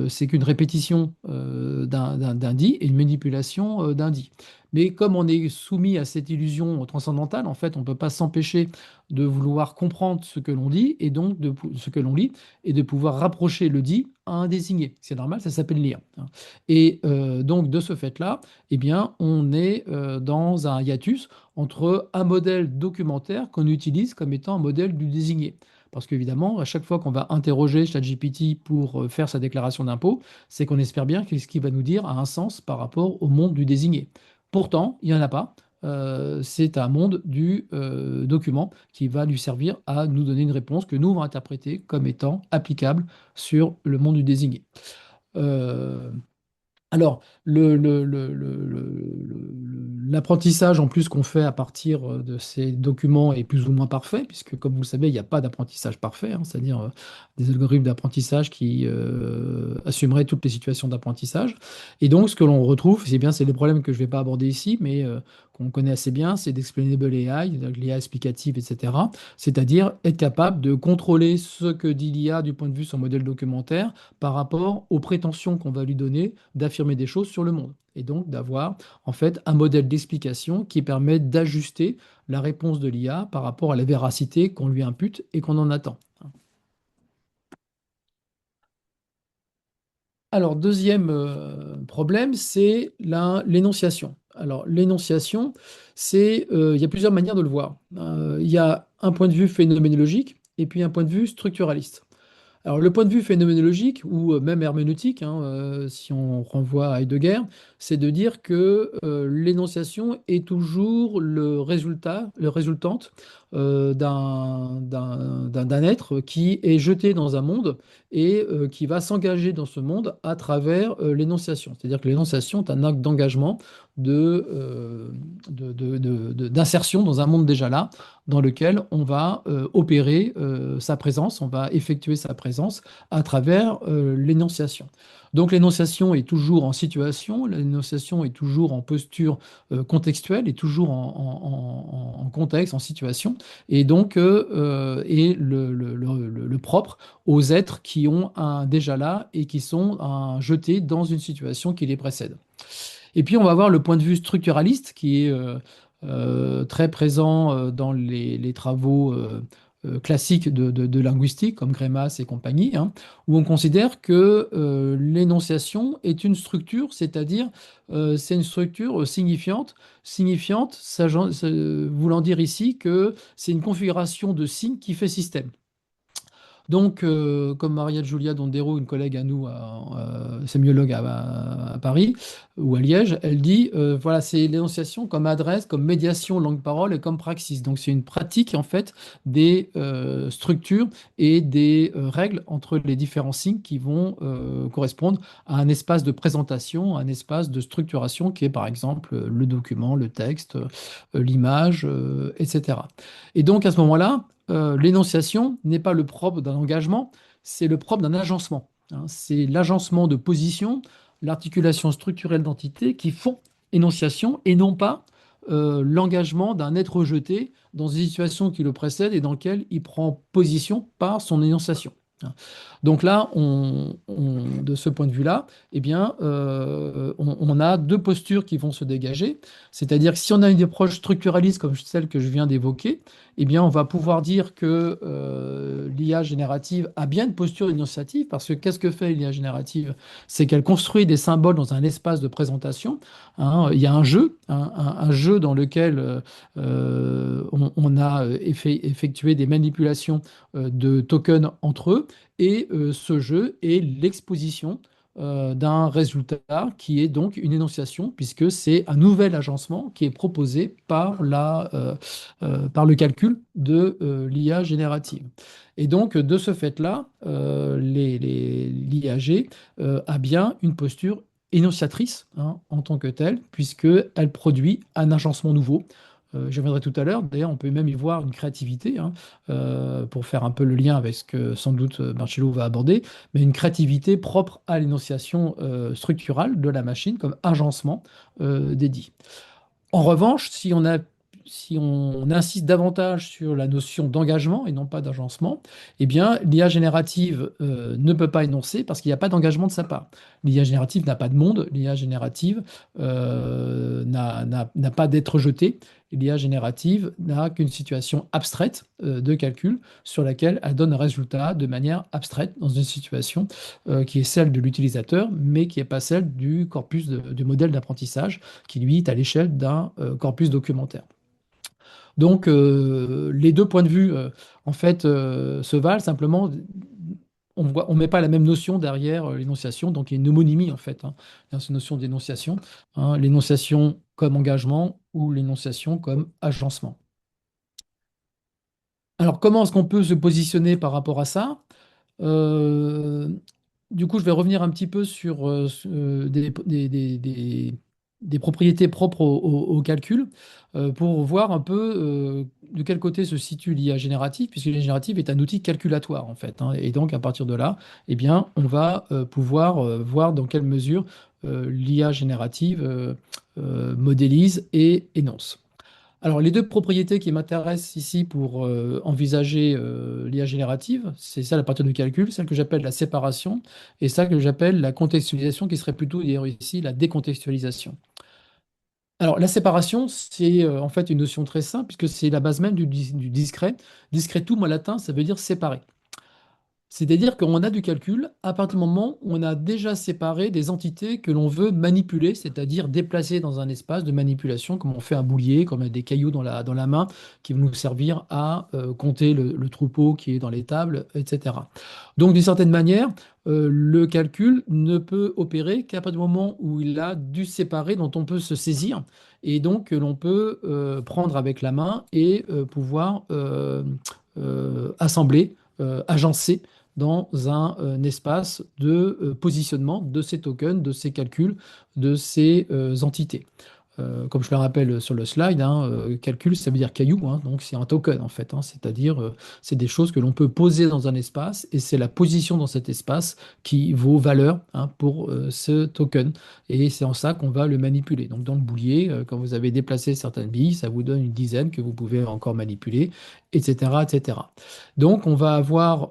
c'est qu'une répétition d'un dit et une manipulation d'un dit. Mais comme on est soumis à cette illusion transcendantale, en fait, on ne peut pas s'empêcher de vouloir comprendre ce que l'on dit et donc ce que l'on lit et de pouvoir rapprocher le dit à un désigné. C'est normal, ça s'appelle lire. Hein. Et donc, de ce fait-là, eh bien, on est dans un hiatus entre un modèle documentaire qu'on utilise comme étant un modèle du désigné. Parce qu'évidemment, à chaque fois qu'on va interroger ChatGPT pour faire sa déclaration d'impôt, c'est qu'on espère bien que ce qu'il va nous dire a un sens par rapport au monde du désigné. Pourtant, il n'y en a pas. C'est un monde du document qui va lui servir à nous donner une réponse que nous allons interpréter comme étant applicable sur le monde du désigné. Euh, alors, l'apprentissage en plus qu'on fait à partir de ces documents est plus ou moins parfait, puisque comme vous le savez, il n'y a pas d'apprentissage parfait, hein, c'est-à-dire des algorithmes d'apprentissage qui assumeraient toutes les situations d'apprentissage. Et donc, ce que l'on retrouve, c'est bien, c'est les problèmes que je ne vais pas aborder ici, mais qu'on connaît assez bien, c'est d'explainable AI, donc l'IA explicative, etc. C'est-à-dire être capable de contrôler ce que dit l'IA du point de vue de son modèle documentaire par rapport aux prétentions qu'on va lui donner d'affirmer des choses sur le monde. Et donc d'avoir en fait un modèle d'explication qui permet d'ajuster la réponse de l'IA par rapport à la véracité qu'on lui impute et qu'on en attend. Alors, deuxième problème, c'est l'énonciation. Alors, l'énonciation, il y a plusieurs manières de le voir. Il y a un point de vue phénoménologique et puis un point de vue structuraliste. Alors, le point de vue phénoménologique, ou même herméneutique, hein, si on renvoie à Heidegger, c'est de dire que l'énonciation est toujours le résultante d'un être qui est jeté dans un monde et qui va s'engager dans ce monde à travers l'énonciation. C'est-à-dire que l'énonciation est un acte d'engagement, d'insertion dans un monde déjà là, dans lequel on va opérer sa présence, on va effectuer sa présence à travers l'énonciation. Donc l'énonciation est toujours en situation, l'énonciation est toujours en posture contextuelle, est toujours en contexte, en situation, et donc est le propre aux êtres qui ont un déjà là et qui sont jetés dans une situation qui les précède. Et puis on va voir le point de vue structuraliste qui est très présent dans les travaux classiques de linguistique, comme Grémas et compagnie, hein, où on considère que l'énonciation est une structure, c'est-à-dire c'est une structure signifiante, voulant dire ici que c'est une configuration de signes qui fait système. Donc, comme Maria Giulia Dondero, une collègue à nous, sémiologue à Paris ou à Liège, elle dit, voilà, c'est l'énonciation comme adresse, comme médiation langue-parole et comme praxis. Donc, c'est une pratique, en fait, des structures et des règles entre les différents signes qui vont correspondre à un espace de présentation, un espace de structuration qui est, par exemple, le document, le texte, l'image, etc. Et donc, à ce moment-là, l'énonciation n'est pas le propre d'un engagement, c'est le propre d'un agencement. Hein. C'est l'agencement de position, l'articulation structurelle d'entités qui font énonciation et non pas l'engagement d'un être rejeté dans une situation qui le précède et dans laquelle il prend position par son énonciation. Donc là, de ce point de vue-là, eh bien, on a deux postures qui vont se dégager. C'est-à-dire que si on a une approche structuraliste comme celle que je viens d'évoquer, eh bien, on va pouvoir dire que l'IA générative a bien une posture initiative, parce que qu'est-ce que fait l'IA générative? C'est qu'elle construit des symboles dans un espace de présentation. Hein. Il y a un jeu, un jeu dans lequel on a effectué des manipulations de tokens entre eux. Et ce jeu est l'exposition d'un résultat qui est donc une énonciation, puisque c'est un nouvel agencement qui est proposé par le calcul de l'IA générative. Et donc, de ce fait-là, l'IAG a bien une posture énonciatrice, hein, en tant que telle, puisqu'elle produit un agencement nouveau. Je reviendrai tout à l'heure. D'ailleurs, on peut même y voir une créativité, hein, pour faire un peu le lien avec ce que sans doute Marcello va aborder, mais une créativité propre à l'énonciation structurale de la machine comme agencement dédié. En revanche, si on insiste davantage sur la notion d'engagement et non pas d'agencement, eh bien, l'IA générative ne peut pas énoncer parce qu'il n'y a pas d'engagement de sa part. L'IA générative n'a pas de monde, l'IA générative n'a pas d'être jetée. L'IA générative n'a qu'une situation abstraite de calcul sur laquelle elle donne un résultat de manière abstraite dans une situation qui est celle de l'utilisateur, mais qui n'est pas celle du corpus du modèle d'apprentissage qui, lui, est à l'échelle d'un corpus documentaire. Donc, les deux points de vue, en fait, se valent. Simplement, on met pas la même notion derrière l'énonciation. Donc, il y a une homonymie, en fait, hein, dans cette notion d'énonciation. Hein, l'énonciation comme engagement ou l'énonciation comme agencement. Alors, comment est-ce qu'on peut se positionner par rapport à ça? Euh, du coup, je vais revenir un petit peu sur des propriétés propres au calcul, pour voir un peu de quel côté se situe l'IA générative, puisque l'IA générative est un outil calculatoire en fait, hein. Et donc à partir de là, eh bien, on va pouvoir voir dans quelle mesure l'IA générative modélise et énonce. Alors, les deux propriétés qui m'intéressent ici pour envisager l'IA générative, c'est celle à partir du calcul, celle que j'appelle la séparation, et celle que j'appelle la contextualisation, qui serait plutôt d'ailleurs ici la décontextualisation. Alors, la séparation, c'est en fait une notion très simple, puisque c'est la base même du discret. Discretum en latin, ça veut dire séparer. C'est-à-dire qu'on a du calcul à partir du moment où on a déjà séparé des entités que l'on veut manipuler, c'est-à-dire déplacer dans un espace de manipulation, comme on fait un boulier, comme on a des cailloux dans la main qui vont nous servir à compter le troupeau qui est dans les tables, etc. Donc, d'une certaine manière, le calcul ne peut opérer qu'à partir du moment où il a du séparé dont on peut se saisir et donc que l'on peut prendre avec la main et pouvoir assembler, agencer dans un espace de positionnement de ces tokens, de ces calculs, de ces entités. Comme je le rappelle sur le slide, hein, calcul, ça veut dire caillou, hein, donc c'est un token en fait, hein, c'est-à-dire c'est des choses que l'on peut poser dans un espace et c'est la position dans cet espace qui vaut valeur, hein, pour ce token et c'est en ça qu'on va le manipuler. Donc dans le boulier, quand vous avez déplacé certaines billes, ça vous donne une dizaine que vous pouvez encore manipuler, etc., etc. Donc on va avoir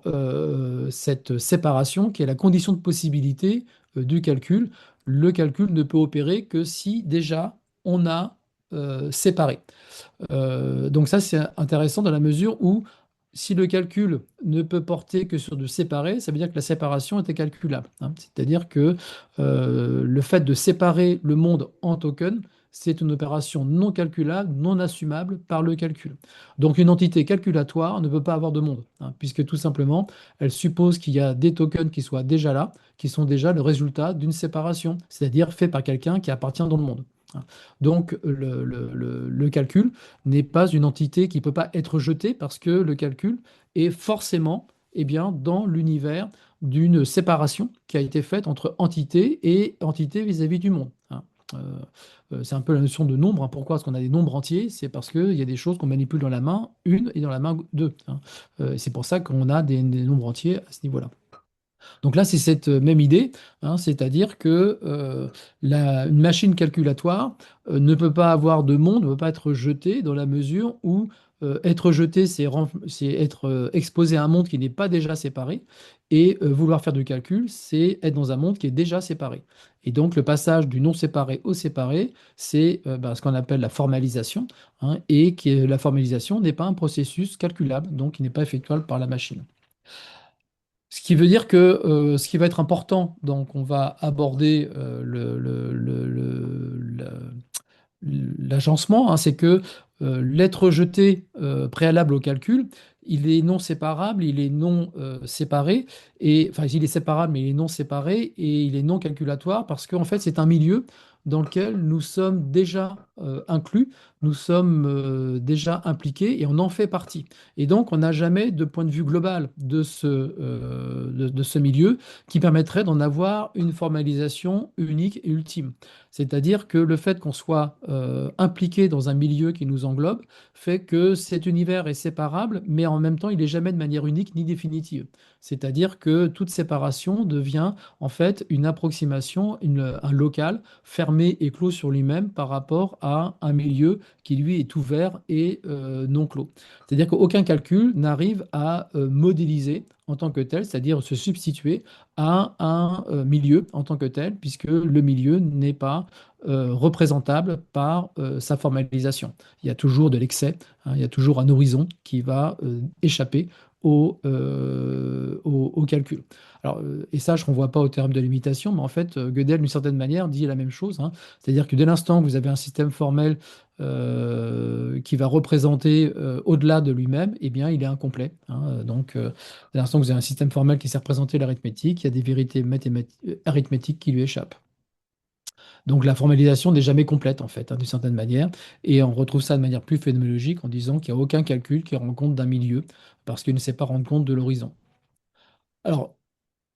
cette séparation qui est la condition de possibilité du calcul. Le calcul ne peut opérer que si déjà on a séparé. Donc ça, c'est intéressant dans la mesure où si le calcul ne peut porter que sur du séparé, ça veut dire que la séparation était calculable, hein. C'est-à-dire que le fait de séparer le monde en tokens, c'est une opération non calculable, non assumable par le calcul. Donc une entité calculatoire ne peut pas avoir de monde, hein, puisque tout simplement, elle suppose qu'il y a des tokens qui soient déjà là, qui sont déjà le résultat d'une séparation, c'est-à-dire fait par quelqu'un qui appartient dans le monde, hein. Donc le calcul n'est pas une entité qui ne peut pas être jetée parce que le calcul est forcément, eh bien, dans l'univers d'une séparation qui a été faite entre entité et entité vis-à-vis du monde, hein. Euh, c'est un peu la notion de nombre, hein. Pourquoi est-ce qu'on a des nombres entiers? C'est parce qu'il y a des choses qu'on manipule dans la main une et dans la main deux, hein. C'est pour ça qu'on a des nombres entiers à ce niveau-là. Donc là, c'est cette même idée, hein, c'est-à-dire que une machine calculatoire ne peut pas avoir de monde, ne peut pas être jetée dans la mesure où Être jeté, c'est être exposé à un monde qui n'est pas déjà séparé. Et vouloir faire du calcul, c'est être dans un monde qui est déjà séparé. Et donc le passage du non séparé au séparé, c'est ce qu'on appelle la formalisation, hein, et la formalisation n'est pas un processus calculable, donc qui n'est pas effectuable par la machine. Ce qui veut dire que ce qui va être important, donc on va aborder l'agencement, hein, c'est que l'être jeté préalable au calcul, il est non séparable, il est non séparé, et enfin il est séparable mais il est non séparé et il est non calculatoire parce qu'en fait c'est un milieu dans lequel nous sommes déjà inclus, nous sommes déjà impliqués et on en fait partie. Et donc on n'a jamais de point de vue global de ce milieu qui permettrait d'en avoir une formalisation unique et ultime. C'est-à-dire que le fait qu'on soit impliqué dans un milieu qui nous englobe fait que cet univers est séparable, mais en même temps, il n'est jamais de manière unique ni définitive. C'est-à-dire que toute séparation devient en fait une approximation, un local fermé et clos sur lui-même par rapport à un milieu qui lui est ouvert et non clos. C'est-à-dire qu'aucun calcul n'arrive à modéliser en tant que tel, c'est-à-dire se substituer à un milieu en tant que tel, puisque le milieu n'est pas représentable par sa formalisation. Il y a toujours de l'excès, hein, il y a toujours un horizon qui va échapper au calcul. Alors, et ça, je ne renvoie pas au terme de limitation, mais en fait, Gödel, d'une certaine manière, dit la même chose, hein. C'est-à-dire que dès l'instant que vous avez un système formel qui va représenter au-delà de lui-même, eh bien, il est incomplet, hein. Donc, dès l'instant que vous avez un système formel qui sert représenter l'arithmétique, il y a des vérités arithmétiques qui lui échappent. Donc la formalisation n'est jamais complète en fait, hein, d'une certaine manière, et on retrouve ça de manière plus phénoménologique en disant qu'il n'y a aucun calcul qui rend compte d'un milieu, parce qu'il ne sait pas rendre compte de l'horizon. Alors,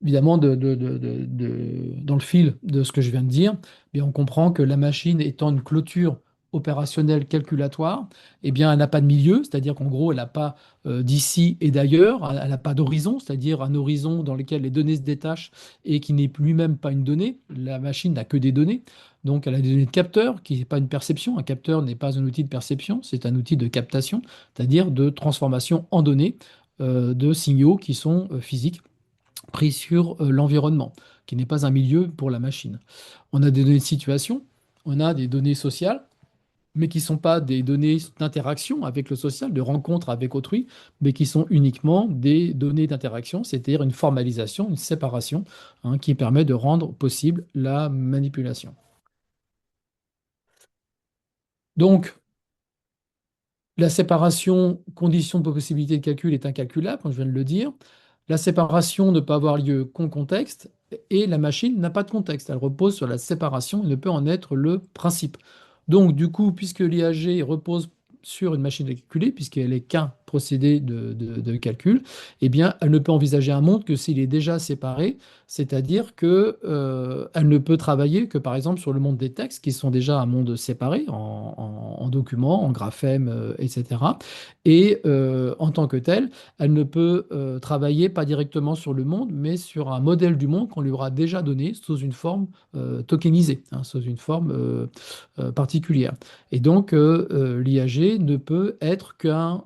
évidemment, dans le fil de ce que je viens de dire, eh bien, on comprend que la machine étant une clôture opérationnelle calculatoire, eh bien, elle n'a pas de milieu, c'est-à-dire qu'en gros, elle n'a pas d'ici et d'ailleurs, elle n'a pas d'horizon, c'est-à-dire un horizon dans lequel les données se détachent et qui n'est lui-même pas une donnée. La machine n'a que des données. Donc, elle a des données de capteur, qui n'est pas une perception. Un capteur n'est pas un outil de perception, c'est un outil de captation, c'est-à-dire de transformation en données de signaux qui sont physiques pris sur l'environnement, qui n'est pas un milieu pour la machine. On a des données de situation, on a des données sociales, mais qui ne sont pas des données d'interaction avec le social, de rencontre avec autrui, mais qui sont uniquement des données d'interaction, c'est-à-dire une formalisation, une séparation, hein, qui permet de rendre possible la manipulation. Donc, la séparation, condition de possibilité de calcul, est incalculable, comme je viens de le dire. La séparation ne peut avoir lieu qu'en contexte, et la machine n'a pas de contexte. Elle repose sur la séparation et ne peut en être le principe. Donc, du coup, puisque l'IAG repose sur une machine à calculer, puisqu'elle est qu'un procédé de calcul, eh bien, elle ne peut envisager un monde que s'il est déjà séparé, c'est-à-dire que, elle ne peut travailler que, par exemple, sur le monde des textes, qui sont déjà un monde séparé en documents, en graphèmes, etc. Et en tant que tel, elle ne peut travailler pas directement sur le monde, mais sur un modèle du monde qu'on lui aura déjà donné sous une forme tokenisée, hein, sous une forme particulière. Et donc, l'IAG ne peut être un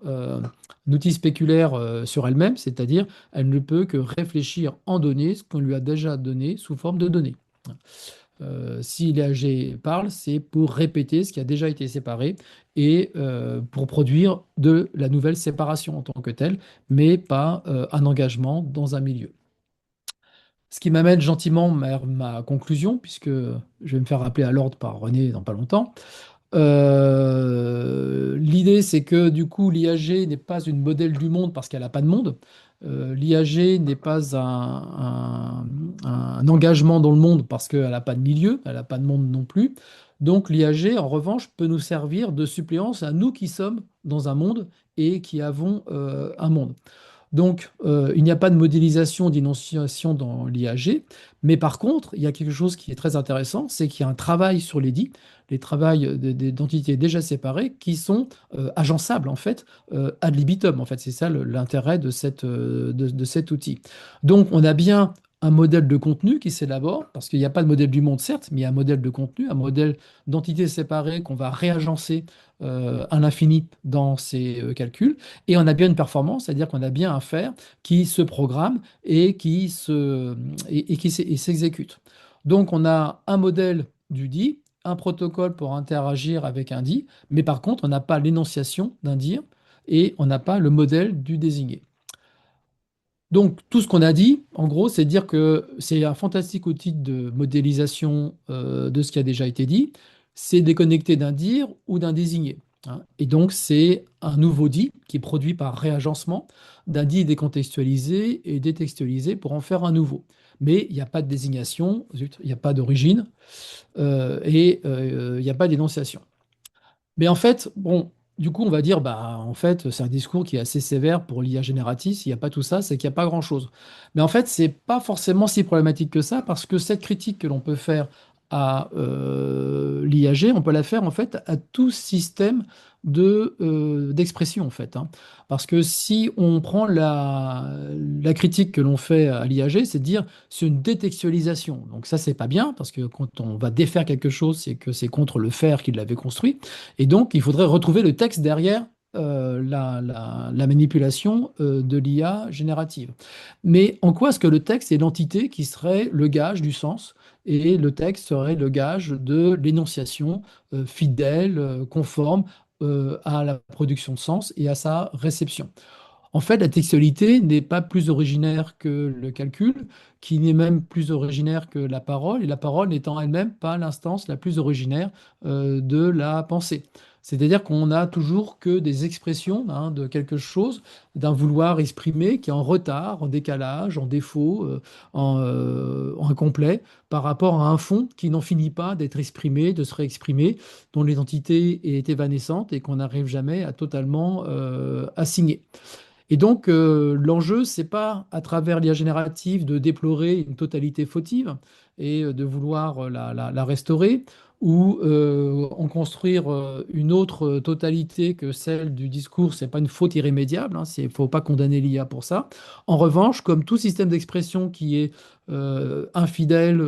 outil spéculaire sur elle-même, c'est-à-dire elle ne peut que réfléchir en données ce qu'on lui a déjà donné sous forme de données. Si l'IAG parle, c'est pour répéter ce qui a déjà été séparé et pour produire de la nouvelle séparation en tant que telle, mais pas un engagement dans un milieu. Ce qui m'amène gentiment vers ma conclusion, puisque je vais me faire rappeler à l'ordre par René dans pas longtemps. L'idée, c'est que du coup, l'IAG n'est pas une modèle du monde parce qu'elle n'a pas de monde. L'IAG n'est pas un engagement dans le monde parce qu'elle n'a pas de milieu, elle n'a pas de monde non plus. Donc l'IAG, en revanche, peut nous servir de suppléance à nous qui sommes dans un monde et qui avons un monde. Donc, il n'y a pas de modélisation d'énonciation dans l'IAG, mais par contre, il y a quelque chose qui est très intéressant, c'est qu'il y a un travail sur les travails d'entités déjà séparées qui sont agençables en fait ad libitum. En fait, c'est ça l'intérêt de cet outil. Donc, on a bien un modèle de contenu qui s'élabore, parce qu'il n'y a pas de modèle du monde, certes, mais il y a un modèle de contenu, un modèle d'entités séparées qu'on va réagencer à l'infini dans ces calculs. Et on a bien une performance, c'est-à-dire qu'on a bien un faire qui se programme et qui s'exécute. Donc on a un modèle du dit, un protocole pour interagir avec un dit, mais par contre, on n'a pas l'énonciation d'un dire et on n'a pas le modèle du désigné. Donc, tout ce qu'on a dit, en gros, c'est dire que c'est un fantastique outil de modélisation de ce qui a déjà été dit. C'est déconnecté d'un dire ou d'un désigné, hein. Et donc, c'est un nouveau dit qui est produit par réagencement d'un dit décontextualisé et détextualisé pour en faire un nouveau. Mais il n'y a pas de désignation, zut, il n'y a pas d'origine et il n'y a pas d'énonciation. Mais en fait, bon, du coup, on va dire, bah, en fait, c'est un discours qui est assez sévère pour l'IA générative. S'il n'y a pas tout ça, c'est qu'il n'y a pas grand-chose. Mais en fait, c'est pas forcément si problématique que ça, parce que cette critique que l'on peut faire à l'IAG, on peut la faire en fait à tout système d'expression, en fait, hein. Parce que si on prend la critique que l'on fait à l'IAG, c'est de dire c'est une détextualisation. Donc ça, c'est pas bien, parce que quand on va défaire quelque chose, c'est que c'est contre le faire qui l'avait construit. Et donc, il faudrait retrouver le texte derrière la manipulation de l'IA générative. Mais en quoi est-ce que le texte est l'entité qui serait le gage du sens et le texte serait le gage de l'énonciation fidèle, conforme à la production de sens et à sa réception? En fait, la textualité n'est pas plus originaire que le calcul, qui n'est même plus originaire que la parole, et la parole n'étant elle-même pas l'instance la plus originaire de la pensée. C'est-à-dire qu'on n'a toujours que des expressions, hein, de quelque chose, d'un vouloir exprimé qui est en retard, en décalage, en défaut, en incomplet, par rapport à un fond qui n'en finit pas d'être exprimé, de se réexprimer, dont l'identité est évanescente et qu'on n'arrive jamais à totalement assigner. Et donc, l'enjeu, c'est pas à travers l'IA générative de déplorer une totalité fautive et de vouloir la restaurer ou en construire une autre totalité que celle du discours. C'est pas une faute irrémédiable, hein, faut pas condamner l'IA pour ça. En revanche, comme tout système d'expression qui est infidèle,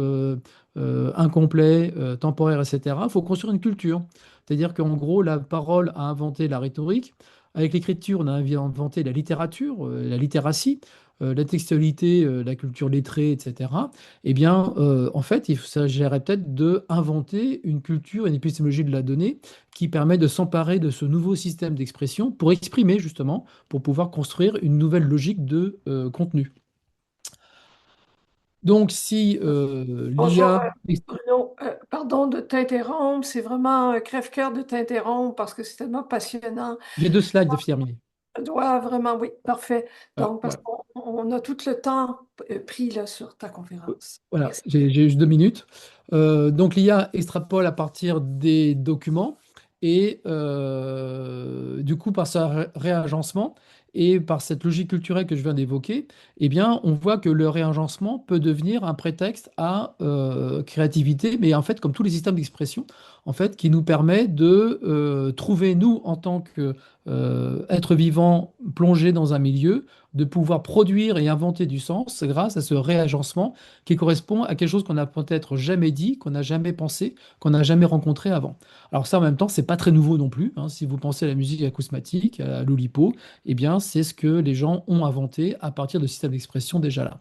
incomplet, temporaire, etc., il faut construire une culture. C'est-à-dire qu'en gros, la parole a inventé la rhétorique. Avec l'écriture, on a inventé la littérature, la littératie, la textualité, la culture lettrée, etc. Eh bien, en fait, il s'agirait peut-être d'inventer une culture, une épistémologie de la donnée qui permet de s'emparer de ce nouveau système d'expression pour exprimer, justement, pour pouvoir construire une nouvelle logique de contenu. Donc, si Bonjour, l'IA... Bruno. Pardon de t'interrompre. C'est vraiment un crève-cœur de t'interrompre parce que c'est tellement passionnant. J'ai deux slides de terminer. Je dois vraiment, oui, parfait. Donc, parce Voilà. qu'on a tout le temps pris là, sur ta conférence. Voilà, Merci. j'ai juste 2 minutes. Donc l'IA extrapole à partir des documents et du coup par ce réagencement et par cette logique culturelle que je viens d'évoquer, eh bien on voit que le réagencement peut devenir un prétexte à créativité, mais en fait comme tous les systèmes d'expression, en fait qui nous permet de trouver nous en tant que être vivant plongé dans un milieu, de pouvoir produire et inventer du sens grâce à ce réagencement qui correspond à quelque chose qu'on n'a peut-être jamais dit, qu'on n'a jamais pensé, qu'on n'a jamais rencontré avant. Alors ça, en même temps, c'est pas très nouveau non plus, hein. Si vous pensez à la musique acousmatique, à l'Oulipo, eh bien, c'est ce que les gens ont inventé à partir de systèmes d'expression déjà là.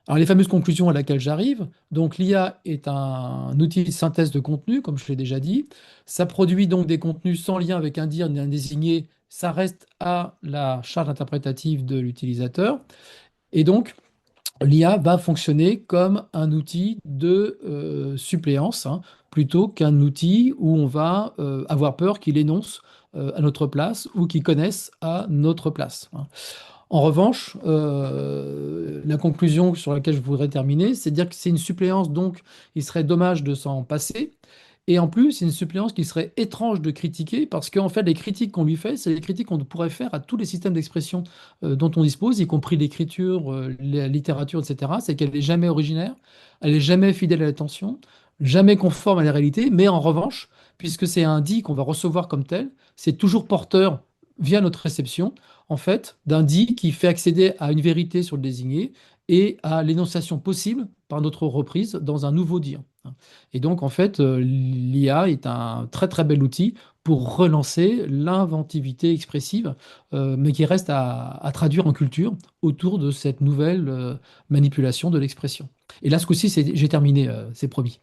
Alors les fameuses conclusions à laquelle j'arrive, donc l'IA est un outil de synthèse de contenu, comme je l'ai déjà dit. Ça produit donc des contenus sans lien avec un dire ni un désigné. Ça reste à la charge interprétative de l'utilisateur. Et donc, l'IA va fonctionner comme un outil de suppléance, hein, plutôt qu'un outil où on va avoir peur qu'il énonce à notre place ou qu'il connaisse à notre place, hein. En revanche, la conclusion sur laquelle je voudrais terminer, c'est de dire que c'est une suppléance, donc il serait dommage de s'en passer. Et en plus, c'est une suppléance qui serait étrange de critiquer parce qu'en fait, les critiques qu'on lui fait, c'est les critiques qu'on pourrait faire à tous les systèmes d'expression dont on dispose, y compris l'écriture, la littérature, etc. C'est qu'elle n'est jamais originaire, elle n'est jamais fidèle à l'attention, jamais conforme à la réalité, mais en revanche, puisque c'est un dit qu'on va recevoir comme tel, c'est toujours porteur via notre réception, en fait, d'un dit qui fait accéder à une vérité sur le désigné et à l'énonciation possible par notre reprise dans un nouveau dire. Et donc, en fait, l'IA est un très très bel outil pour relancer l'inventivité expressive, mais qui reste à traduire en culture autour de cette nouvelle manipulation de l'expression. Et là, ce coup-ci, j'ai terminé, c'est promis.